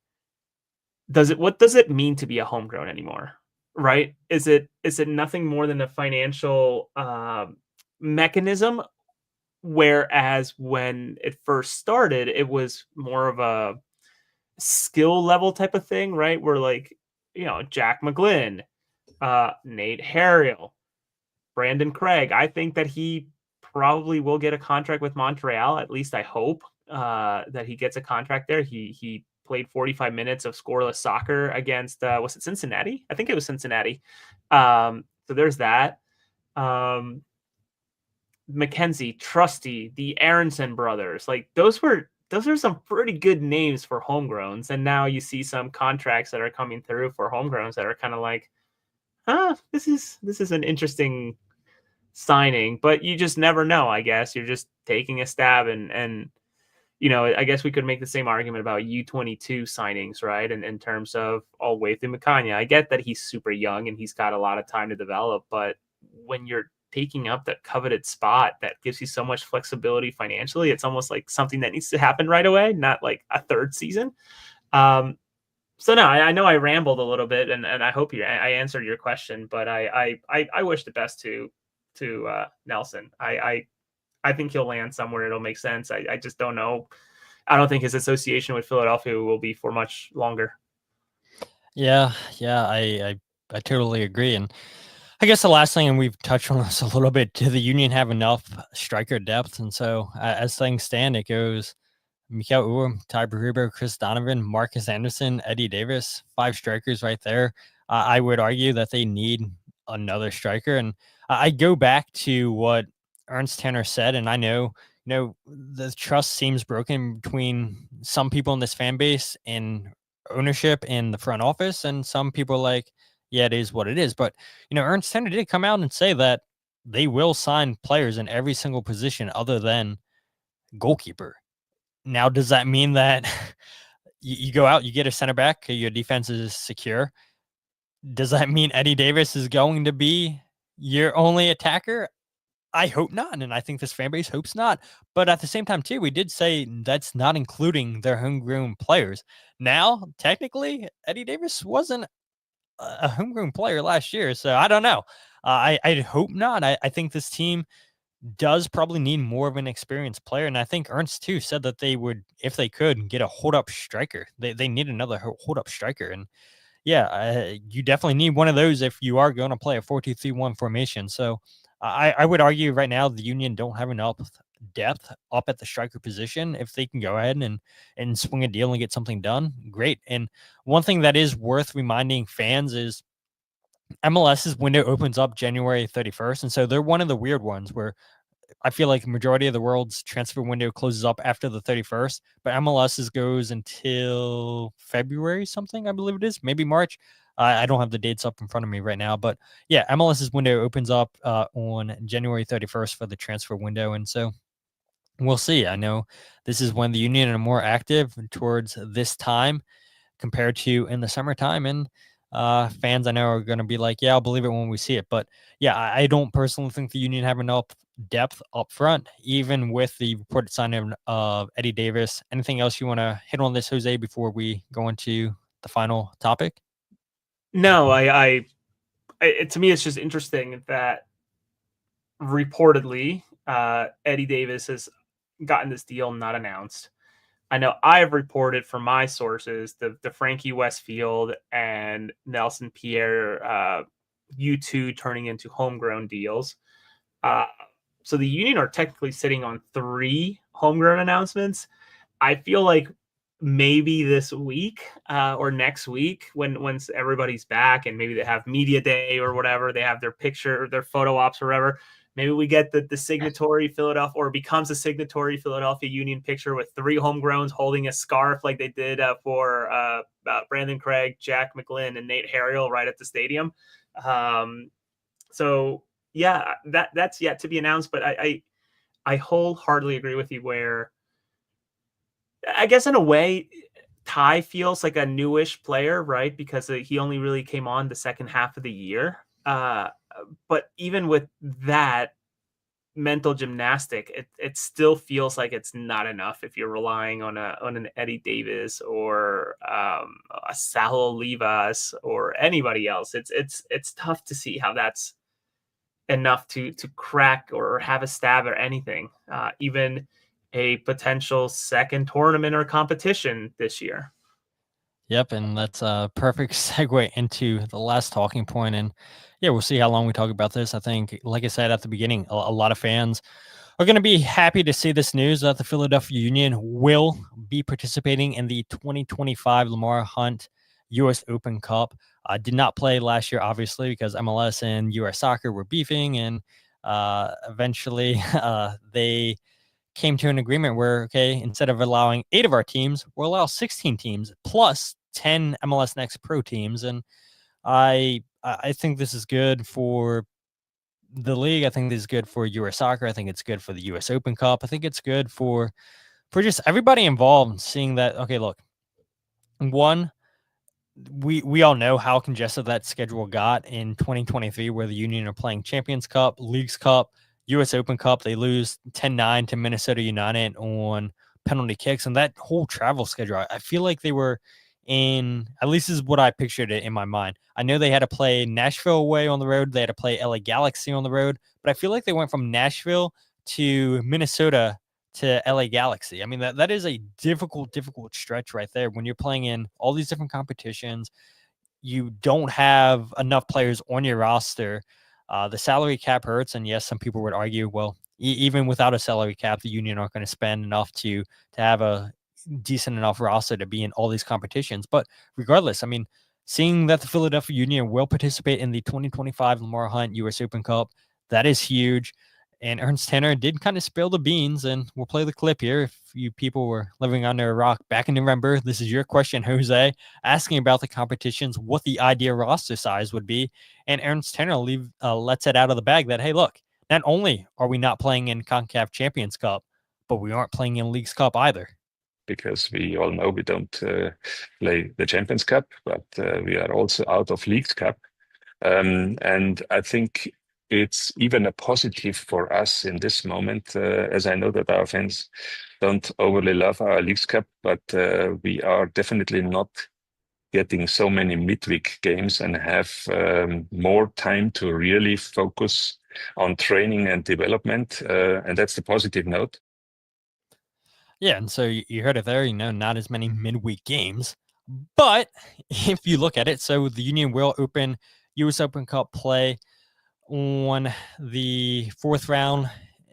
what does it mean to be a homegrown anymore? Right? Is it nothing more than a financial mechanism? Whereas when it first started, it was more of a skill level type of thing, right? Where like, Jack McGlynn, Nate Harriel, Brandon Craig. I think that he probably will get a contract with Montreal. At least I hope that he gets a contract there. He played 45 minutes of scoreless soccer against, was it Cincinnati? I think it was Cincinnati. So there's that. Mackenzie, Trusty, the Aronson brothers. Like those are some pretty good names for homegrowns. And now you see some contracts that are coming through for homegrowns that are kind of like, this is an interesting signing, but you just never know. I guess you're just taking a stab, and I guess we could make the same argument about U22 signings, right? And in terms of all way through Makanya, I get that he's super young and he's got a lot of time to develop, but when you're taking up that coveted spot that gives you so much flexibility financially, it's almost like something that needs to happen right away, not like a third season. So no, I know I rambled a little bit, and I hope I answered your question, but I wish the best to Nelson. I think he'll land somewhere. It'll make sense. I just don't know. I don't think his association with Philadelphia will be for much longer. Yeah, I totally agree. And I guess the last thing, and we've touched on this a little bit, do the Union have enough striker depth? And so as things stand, it goes Mikael Urum, Ty Berhuber, Chris Donovan, Marcus Anderson, Eddy Davis, 5 strikers right there. I would argue that they need another striker. And I go back to what Ernst Tanner said, and I know, the trust seems broken between some people in this fan base and ownership in the front office, and some people are like, yeah, it is what it is. But, Ernst Tanner did come out and say that they will sign players in every single position other than goalkeeper. Now, does that mean that you go out, you get a center back, your defense is secure? Does that mean Eddy Davis is going to be your only attacker? I hope not, and I think this fan base hopes not. But at the same time, too, we did say that's not including their homegrown players. Now, technically, Eddy Davis wasn't a homegrown player last year, so I don't know. I hope not. I think this team does probably need more of an experienced player. And I think Ernst too said that they would, if they could, get a hold-up striker. They need another hold-up striker. And yeah, you definitely need one of those if you are going to play a 4-2-3-1 formation. So I would argue right now the Union don't have enough depth up at the striker position. If they can go ahead and swing a deal and get something done, great. And one thing that is worth reminding fans is MLS's window opens up January 31st. And so they're one of the weird ones where I feel like the majority of the world's transfer window closes up after the 31st, but MLS's goes until February something, I believe it is, maybe March. I don't have the dates up in front of me right now, but yeah, MLS's window opens up on January 31st for the transfer window. And so we'll see. I know this is when the Union are more active towards this time compared to in the summertime. And fans I know are going to be like, yeah, I'll believe it when we see it. But yeah, I don't personally think the Union have enough depth up front, even with the reported signing of Eddy Davis. Anything else you want to hit on this, Jose, before we go into the final topic? No, to me, it's just interesting that reportedly Eddy Davis has gotten this deal not announced. I know I've reported from my sources the Frankie Westfield and Nelson Pierre U2 turning into homegrown deals. So the union are technically sitting on 3 homegrown announcements. I feel like maybe this week or next week, once everybody's back and maybe they have media day or whatever, they have their picture, their photo ops or whatever. Maybe we get the signatory Philadelphia, or becomes a signatory Philadelphia Union picture with 3 homegrowns holding a scarf like they did for Brandon Craig, Jack McGlynn, and Nate Harriel right at the stadium. So yeah, that's yet to be announced. But I wholeheartedly agree with you where I guess in a way Ty feels like a newish player, right? Because he only really came on the second half of the year. But even with that mental gymnastic, it still feels like it's not enough if you're relying on an Eddy Davis or a Salo Olivas or anybody else. It's tough to see how that's enough to crack or have a stab or anything, even a potential second tournament or competition this year. Yep, and that's a perfect segue into the last talking point. And yeah, we'll see how long we talk about this. I think, like I said at the beginning, a lot of fans are going to be happy to see this news that the Philadelphia Union will be participating in the 2025 Lamar Hunt U.S. Open Cup. Did not play last year, obviously, because MLS and U.S. Soccer were beefing, and eventually they came to an agreement where, okay, instead of allowing 8 of our teams, we'll allow 16 teams plus 10 MLS Next Pro teams. And I think this is good for the league. I think this is good for U.S. Soccer. I think it's good for the U.S. Open Cup. I think it's good for just everybody involved, seeing that, okay, look, one, we all know how congested that schedule got in 2023, where the Union are playing Champions Cup, Leagues Cup, U.S. Open Cup. They lose 10-9 to Minnesota United on penalty kicks, and that whole travel schedule, I feel like they were in, at least is what I pictured it in my mind. I know they had to play Nashville away on the road. They had to play LA Galaxy on the road, but I feel like they went from Nashville to Minnesota to LA Galaxy. I mean, that is a difficult stretch right there. When you're playing in all these different competitions, you don't have enough players on your roster. The salary cap hurts, and yes, some people would argue, well, even without a salary cap, the Union aren't going to spend enough to have a decent enough roster to be in all these competitions. But regardless, I mean, seeing that the Philadelphia Union will participate in the 2025 Lamar Hunt U.S. Open Cup, that is huge. And Ernst Tanner did kind of spill the beans, and we'll play the clip here. If you people were living under a rock back in November, this is your question, Jose, asking about the competitions, what the ideal roster size would be. And Ernst Tanner lets it out of the bag that, hey, look, not only are we not playing in CONCACAF Champions Cup, but we aren't playing in Leagues Cup either. Because we all know we don't play the Champions Cup, but we are also out of Leagues Cup. And I think it's even a positive for us in this moment, as I know that our fans don't overly love our Leagues Cup, but we are definitely not getting so many midweek games and have more time to really focus on training and development. And that's the positive note. Yeah, and so you heard it there, not as many midweek games. But if you look at it, so the Union will open U.S. Open Cup play on the 4th round,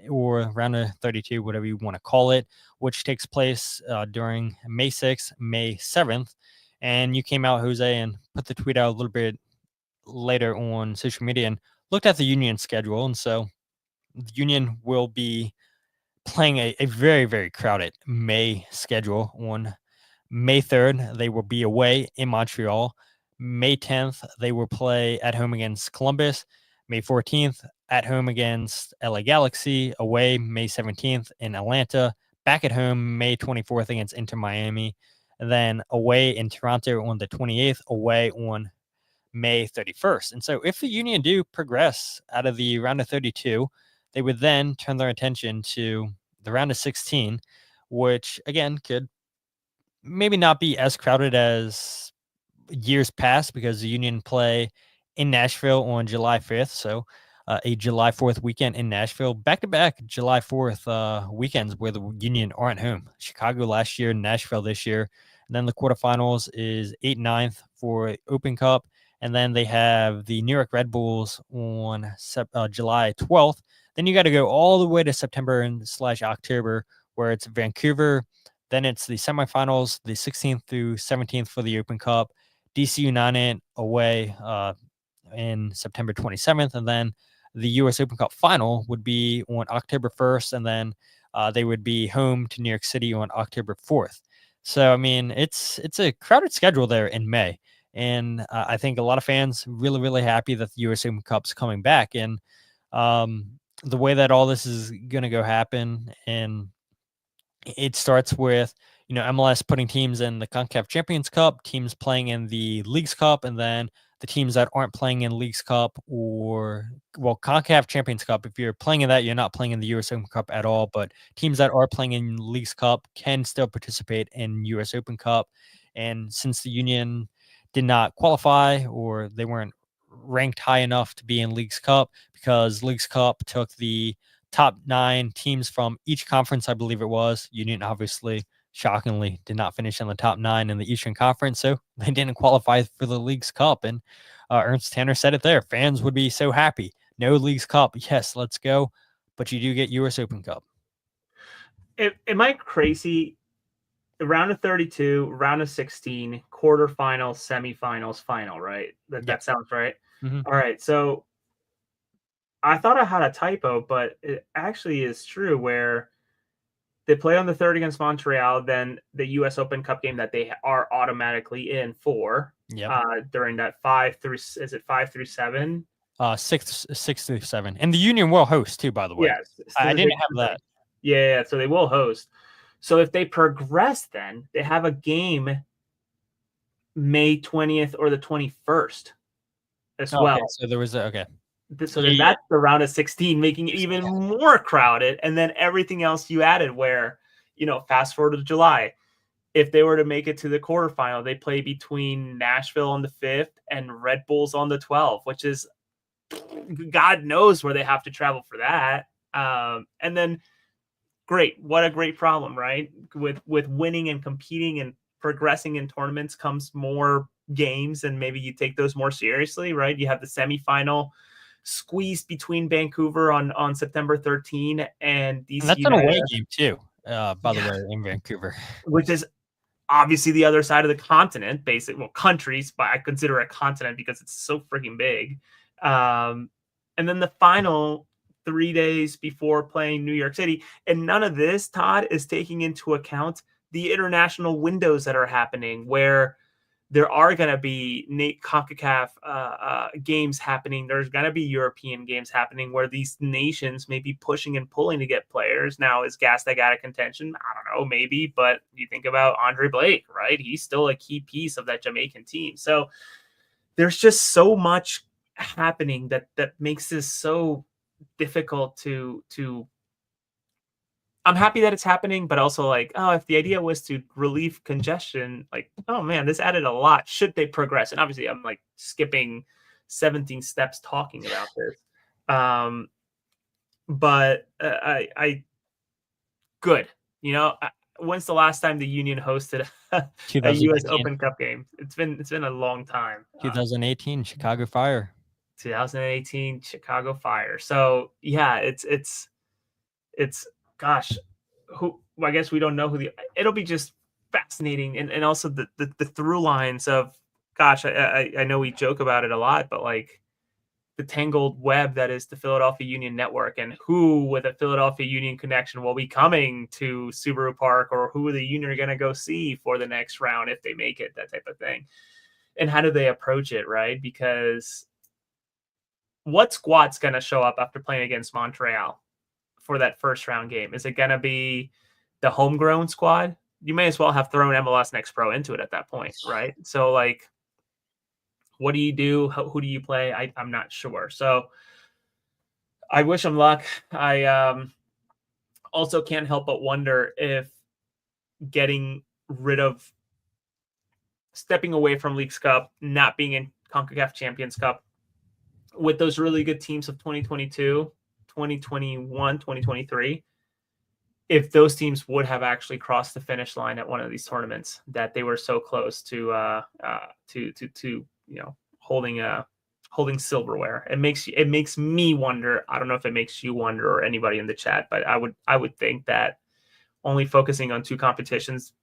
or round of 32, whatever you want to call it, which takes place during May 6th, May 7th. And you came out, Jose, and put the tweet out a little bit later on social media and looked at the Union schedule. And so the Union will be playing a very, very crowded May schedule. On May 3rd, they will be away in Montreal. May 10th, they will play at home against Columbus. May 14th, at home against LA Galaxy. Away May 17th in Atlanta. Back at home May 24th against Inter Miami. And then away in Toronto on the 28th. Away on May 31st. And so if the Union do progress out of the round of 32, they would then turn their attention to the round of 16, which again could maybe not be as crowded as years past because the Union play in Nashville on July 5th. So a July 4th weekend in Nashville, back-to-back July 4th weekends where the Union aren't home. Chicago last year, Nashville this year. And then the quarterfinals is 8-9 for Open Cup. And then they have the New York Red Bulls on July 12th. Then you got to go all the way to September and / October where it's Vancouver. Then it's the semifinals, the 16th through 17th for the Open Cup. DC United away in September 27th. And then the U.S. Open Cup final would be on October 1st. And then they would be home to New York City on October 4th. So, I mean, it's a crowded schedule there in May. And I think a lot of fans really, really happy that the U.S. Open Cup's coming back. And the way that all this is going to go happen, and it starts with, MLS putting teams in the CONCACAF Champions Cup, teams playing in the Leagues Cup, and then the teams that aren't playing in Leagues Cup CONCACAF Champions Cup, if you're playing in that, you're not playing in the U.S. Open Cup at all, but teams that are playing in Leagues Cup can still participate in U.S. Open Cup. And since the Union did not qualify or they weren't ranked high enough to be in Leagues Cup because Leagues Cup took the top 9 teams from each conference, I believe it was. Union obviously, shockingly, did not finish in the top 9 in the Eastern Conference, so they didn't qualify for the Leagues Cup. And Ernst Tanner said it there. Fans would be so happy. No Leagues Cup. Yes, let's go. But you do get U.S. Open Cup. Am I crazy? Round of 32, round of 16, quarterfinals, semifinals, final, right? That sounds right. Mm-hmm. All right. So I thought I had a typo, but it actually is true where they play on the 3rd against Montreal, then the U.S. Open Cup game that they are automatically in for during that 5 through 7? 6 through 7. And the Union will host too, by the way. Yes. So I didn't have that. Yeah, so they will host. So if they progress, then they have a game May 20th or the 21st as well. So there was okay. So then that's the round of 16, making it even more crowded. And then everything else you added where, fast forward to July. If they were to make it to the quarterfinal, they play between Nashville on the 5th and Red Bulls on the 12th, which is God knows where they have to travel for that. And then great. What a great problem, right? With winning and competing and progressing in tournaments comes more games, and maybe you take those more seriously, right? You have the semifinal squeezed between Vancouver on September 13 and DC. And that's an away game too, by the way, in Vancouver. Which is obviously the other side of the continent, countries, but I consider it a continent because it's so freaking big. And then the final 3 days before playing New York City. And none of this, Todd, is taking into account the international windows that are happening where there are going to be CONCACAF games happening. There's going to be European games happening where these nations may be pushing and pulling to get players. Now, is Gastek out of contention? I don't know, maybe. But you think about Andre Blake, right? He's still a key piece of that Jamaican team. So there's just so much happening that makes this so difficult to I'm happy that it's happening, but also if the idea was to relieve congestion, oh man, this added a lot. Should they progress? And obviously I'm skipping 17 steps talking about this. But I good. When's the last time the Union hosted a U.S. Open Cup game? It's been a long time. 2018 Chicago Fire. 2018 Chicago Fire. So yeah, it's gosh, I guess we don't know it'll be just fascinating. And also the through lines of, gosh, I know we joke about it a lot, but the tangled web that is the Philadelphia Union network, and who with a Philadelphia Union connection will be coming to Subaru Park, or who the Union are going to go see for the next round if they make it, that type of thing. And how do they approach it, right? Because what squad's going to show up after playing against Montreal for that first round game? Is it going to be the homegrown squad? You may as well have thrown MLS Next Pro into it at that point, right? So what do you do? Who do you play? I'm not sure. So I wish him luck. I also can't help but wonder if stepping away from Leagues Cup, not being in CONCACAF Champions Cup with those really good teams of 2022, 2021, 2023, if those teams would have actually crossed the finish line at one of these tournaments that they were so close to holding silverware. It makes me wonder. I don't know if it makes you wonder or anybody in the chat, but I would think that only focusing on two competitions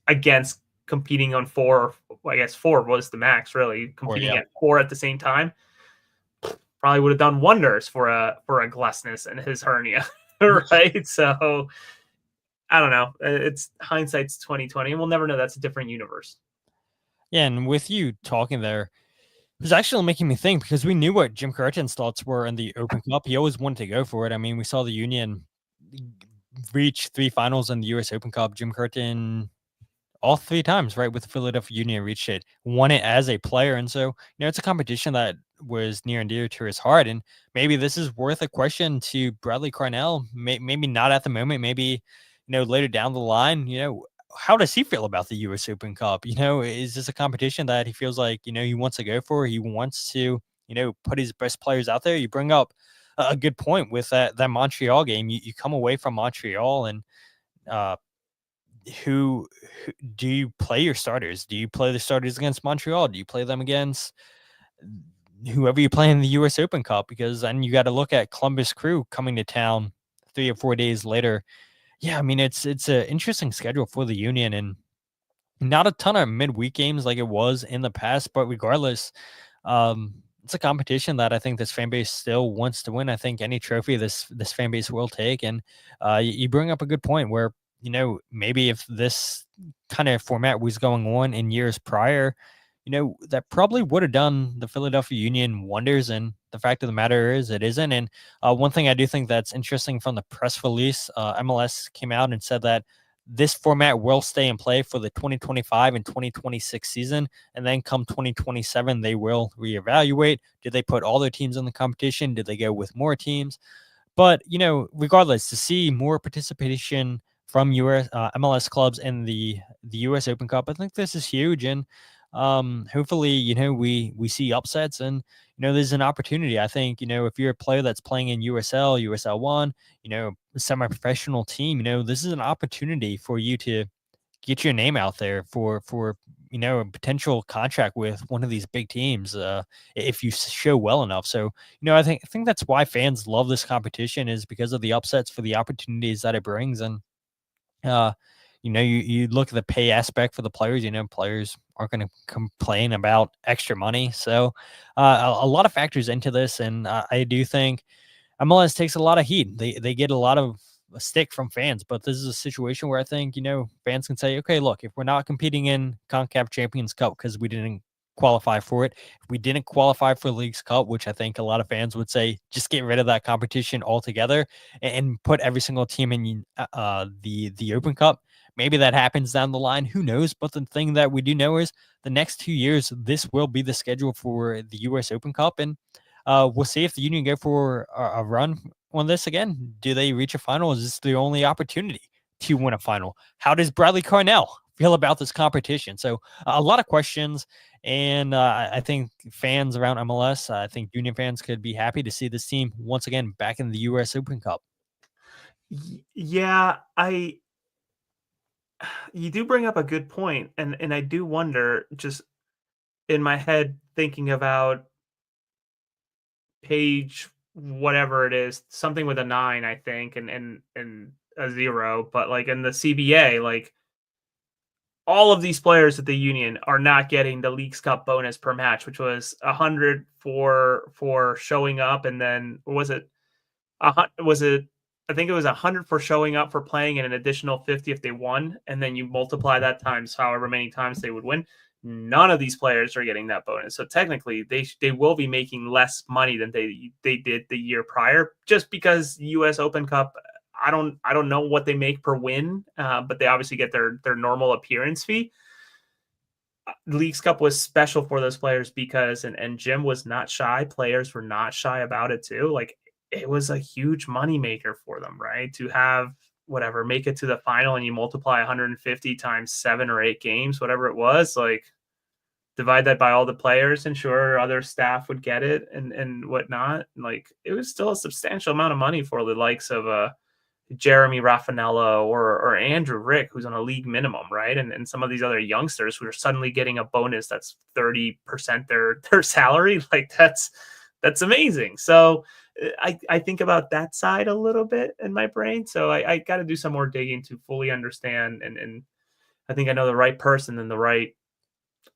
against competing on four, I guess four was the max, really. Competing at four at the same time probably would have done wonders for a Glesnes and his hernia. Right. So I don't know. It's hindsight's 2020, and we'll never know. That's a different universe. Yeah, and with you talking there, it was actually making me think, because we knew what Jim Curtin's thoughts were in the Open Cup. He always wanted to go for it. I mean, we saw the Union reach 3 finals in the U.S. Open Cup. Jim Curtin all 3 times, right, with the Philadelphia Union reached it, won it as a player. And so, it's a competition that was near and dear to his heart. And maybe this is worth a question to Bradley Cornell. Maybe not at the moment, maybe, later down the line, how does he feel about the U.S. Open Cup? Is this a competition that he feels like, he wants to go for? He wants to, put his best players out there. You bring up a good point with that Montreal game. You come away from Montreal and, who do you play your starters? Do you play the starters against Montreal? Do you play them against whoever you play in the U.S. Open Cup? Because then you got to look at Columbus Crew coming to town 3 or 4 days later. Yeah, I mean, it's an interesting schedule for the Union, and not a ton of midweek games like it was in the past. But regardless, it's a competition that I think this fan base still wants to win. I think any trophy this fan base will take. And you bring up a good point where, maybe if this kind of format was going on in years prior, that probably would have done the Philadelphia Union wonders. And the fact of the matter is it isn't. And one thing I do think that's interesting from the press release, MLS came out and said that this format will stay in play for the 2025 and 2026 season. And then come 2027, they will reevaluate. Did they put all their teams in the competition? Did they go with more teams? But, regardless, to see more participation from US MLS clubs in the U.S. Open Cup, I think this is huge. And hopefully, we see upsets, and, there's an opportunity. I think, if you're a player that's playing in USL, USL1, a semi-professional team, this is an opportunity for you to get your name out there for a potential contract with one of these big teams if you show well enough. So, I think that's why fans love this competition, is because of the upsets, for the opportunities that it brings. And you look at the pay aspect for the players. Players aren't going to complain about extra money. So a lot of factors into this, and I do think MLS takes a lot of heat. They get a lot of stick from fans, but this is a situation where I think fans can say, okay, look, if we're not competing in CONCACAF Champions Cup because we didn't qualify for it, if we didn't qualify for Leagues Cup, which I think a lot of fans would say, just get rid of that competition altogether and put every single team in the Open Cup. Maybe that happens down the line. Who knows? But the thing that we do know is the next 2 years, this will be the schedule for the U.S. Open Cup. And we'll see if the Union go for a run on this again. Do they reach a final? Is this the only opportunity to win a final? How does Bradley Cornell feel about this competition? So a lot of questions. And I think fans around MLS, I think Union fans could be happy to see this team once again back in the U.S. Open Cup. Yeah, you do bring up a good point, and I do wonder, just in my head, thinking about page whatever it is, something with a 9, I think, and a 0, but like in the CBA, like all of these players at the Union are not getting the Leagues Cup bonus per match, which was 100 for showing up, and then I think it was 100 for showing up for playing, and an additional 50 if they won, and then you multiply that times however many times they would win. None of these players are getting that bonus, so technically they will be making less money than they did the year prior, just because U.S. Open Cup. I don't know what they make per win, but they obviously get their normal appearance fee. Leagues Cup was special for those players because, and Jim was not shy. Players were not shy about it too. Like, it was a huge moneymaker for them, right? To have whatever, make it to the final and you multiply 150 times 7 or 8 games, whatever it was, like divide that by all the players and sure other staff would get it and whatnot. Like, it was still a substantial amount of money for the likes of Jeremy Raffanello or Andrew Rick, who's on a league minimum, right? And some of these other youngsters who are suddenly getting a bonus that's 30% their salary. Like, that's amazing. So I think about that side a little bit in my brain. So I got to do some more digging to fully understand. And I think I know the right person and the right,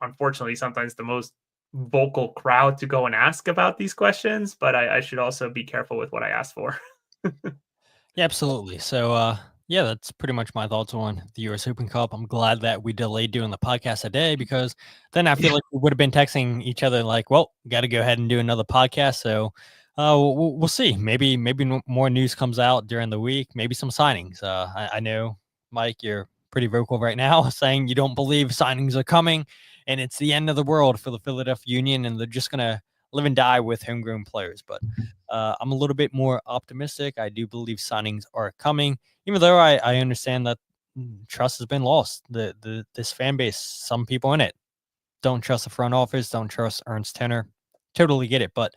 unfortunately, sometimes the most vocal crowd to go and ask about these questions, but I should also be careful with what I ask for. Yeah, absolutely. So, yeah, that's pretty much my thoughts on the U.S. Open Cup. I'm glad that we delayed doing the podcast today because then I feel like we would have been texting each other like, well, got to go ahead and do another podcast. So we'll see. Maybe more news comes out during the week, maybe some signings. I know, Mike, you're pretty vocal right now saying you don't believe signings are coming and it's the end of the world for the Philadelphia Union and they're just going to live and die with homegrown players. But I'm a little bit more optimistic. I do believe signings are coming, even though I understand that trust has been lost. This fan base, some people in it don't trust the front office, don't trust Ernst Tenner. Totally get it. But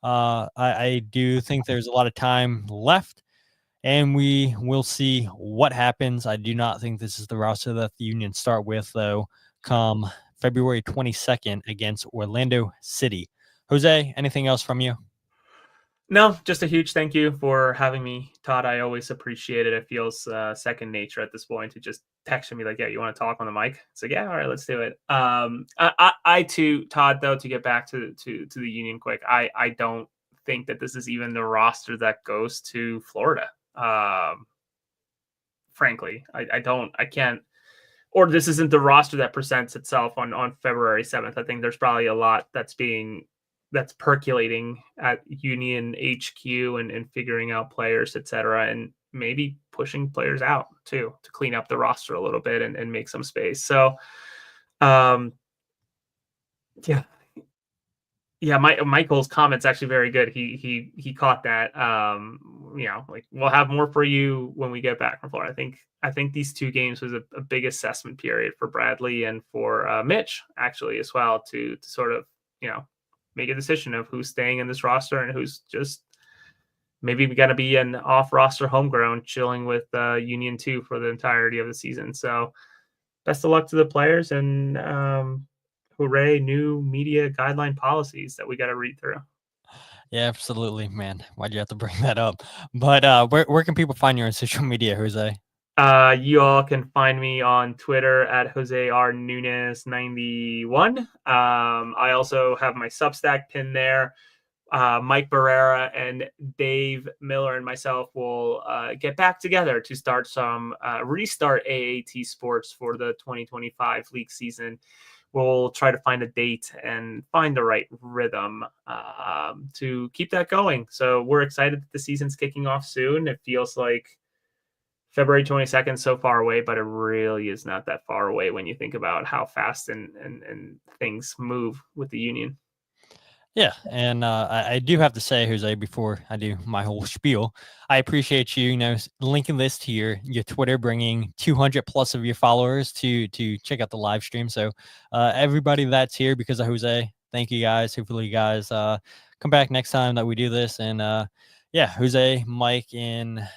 I do think there's a lot of time left and we will see what happens. I do not think this is the roster that the Union start with, though, come February 22nd against Orlando City. Jose, anything else from you? No, just a huge thank you for having me, Todd. I always appreciate it. It feels second nature at this point to just text me like, yeah, you want to talk on the mic? It's like, yeah, all right, let's do it. I too, Todd, though, to get back to the Union quick, I don't think that this is even the roster that goes to Florida. Frankly, I can't, or this isn't the roster that presents itself on February 7th. I think there's probably a lot that's percolating at Union HQ and figuring out players, etc., and maybe pushing players out too to clean up the roster a little bit and make some space. So, yeah, Michael's comment's actually very good. He caught that. Like, we'll have more for you when we get back from Florida. I think these 2 games was a big assessment period for Bradley and for Mitch actually as well to sort of, make a decision of who's staying in this roster and who's just maybe we got to be an off-roster homegrown chilling with Union 2 for the entirety of the season. So best of luck to the players and hooray, new media guideline policies that we got to read through. Yeah, absolutely, man. Why'd you have to bring that up? But where can people find you on social media, Jose? You all can find me on Twitter at Jose R. Nuñez 91. I also have my Substack pin there. Mike Barrera and Dave Miller and myself will get back together to start restart AAT sports for the 2025 league season. We'll try to find a date and find the right rhythm to keep that going. So we're excited that the season's kicking off soon. It feels like February 22nd so far away, but it really is not that far away when you think about how fast and things move with the Union. Yeah, and I do have to say, Jose, before I do my whole spiel, I appreciate you, linking this to your Twitter, bringing 200 plus of your followers to check out the live stream. So everybody that's here because of Jose, thank you guys. Hopefully you guys come back next time that we do this. And Jose, Mike, and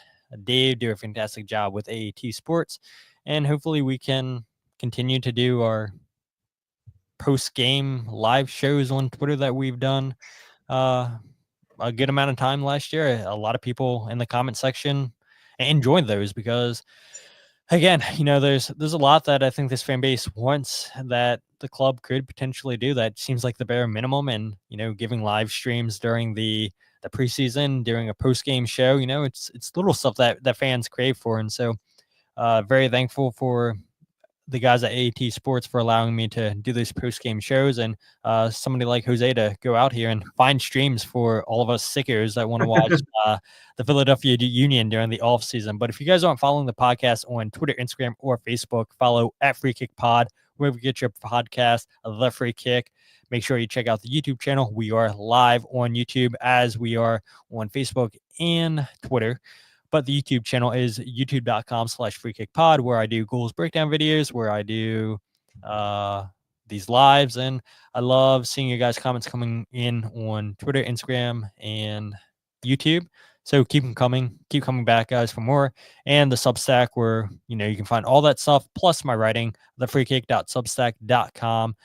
Dave do a fantastic job with AAT Sports, and hopefully we can continue to do our post-game live shows on Twitter that we've done a good amount of time last year. A lot of people in the comment section enjoyed those because, again, there's a lot that I think this fan base wants that the club could potentially do. That seems like the bare minimum, and giving live streams during the preseason, during a post-game show, it's little stuff that fans crave for. And so very thankful for the guys at AAT Sports for allowing me to do these post-game shows, and somebody like Jose to go out here and find streams for all of us sickos that want to watch the Philadelphia Union during the off season. But if you guys aren't following the podcast on Twitter, Instagram, or Facebook, follow at Free Kick Pod wherever you get your podcast, The Free Kick. Make sure you check out the YouTube channel. We are live on YouTube as we are on Facebook and Twitter. But the YouTube channel is youtube.com/freekickpod, where I do goals breakdown videos, where I do these lives. And I love seeing you guys' comments coming in on Twitter, Instagram, and YouTube. So keep them coming. Keep coming back, guys, for more. And the Substack, where you can find all that stuff, plus my writing, thefreekick.substack.com.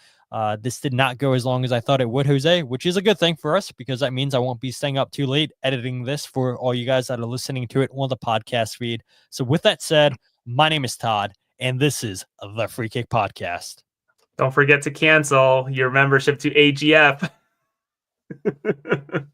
This did not go as long as I thought it would, Jose, which is a good thing for us because that means I won't be staying up too late editing this for all you guys that are listening to it on the podcast feed. So with that said, my name is Todd, and this is the Free Kick Podcast. Don't forget to cancel your membership to AGF.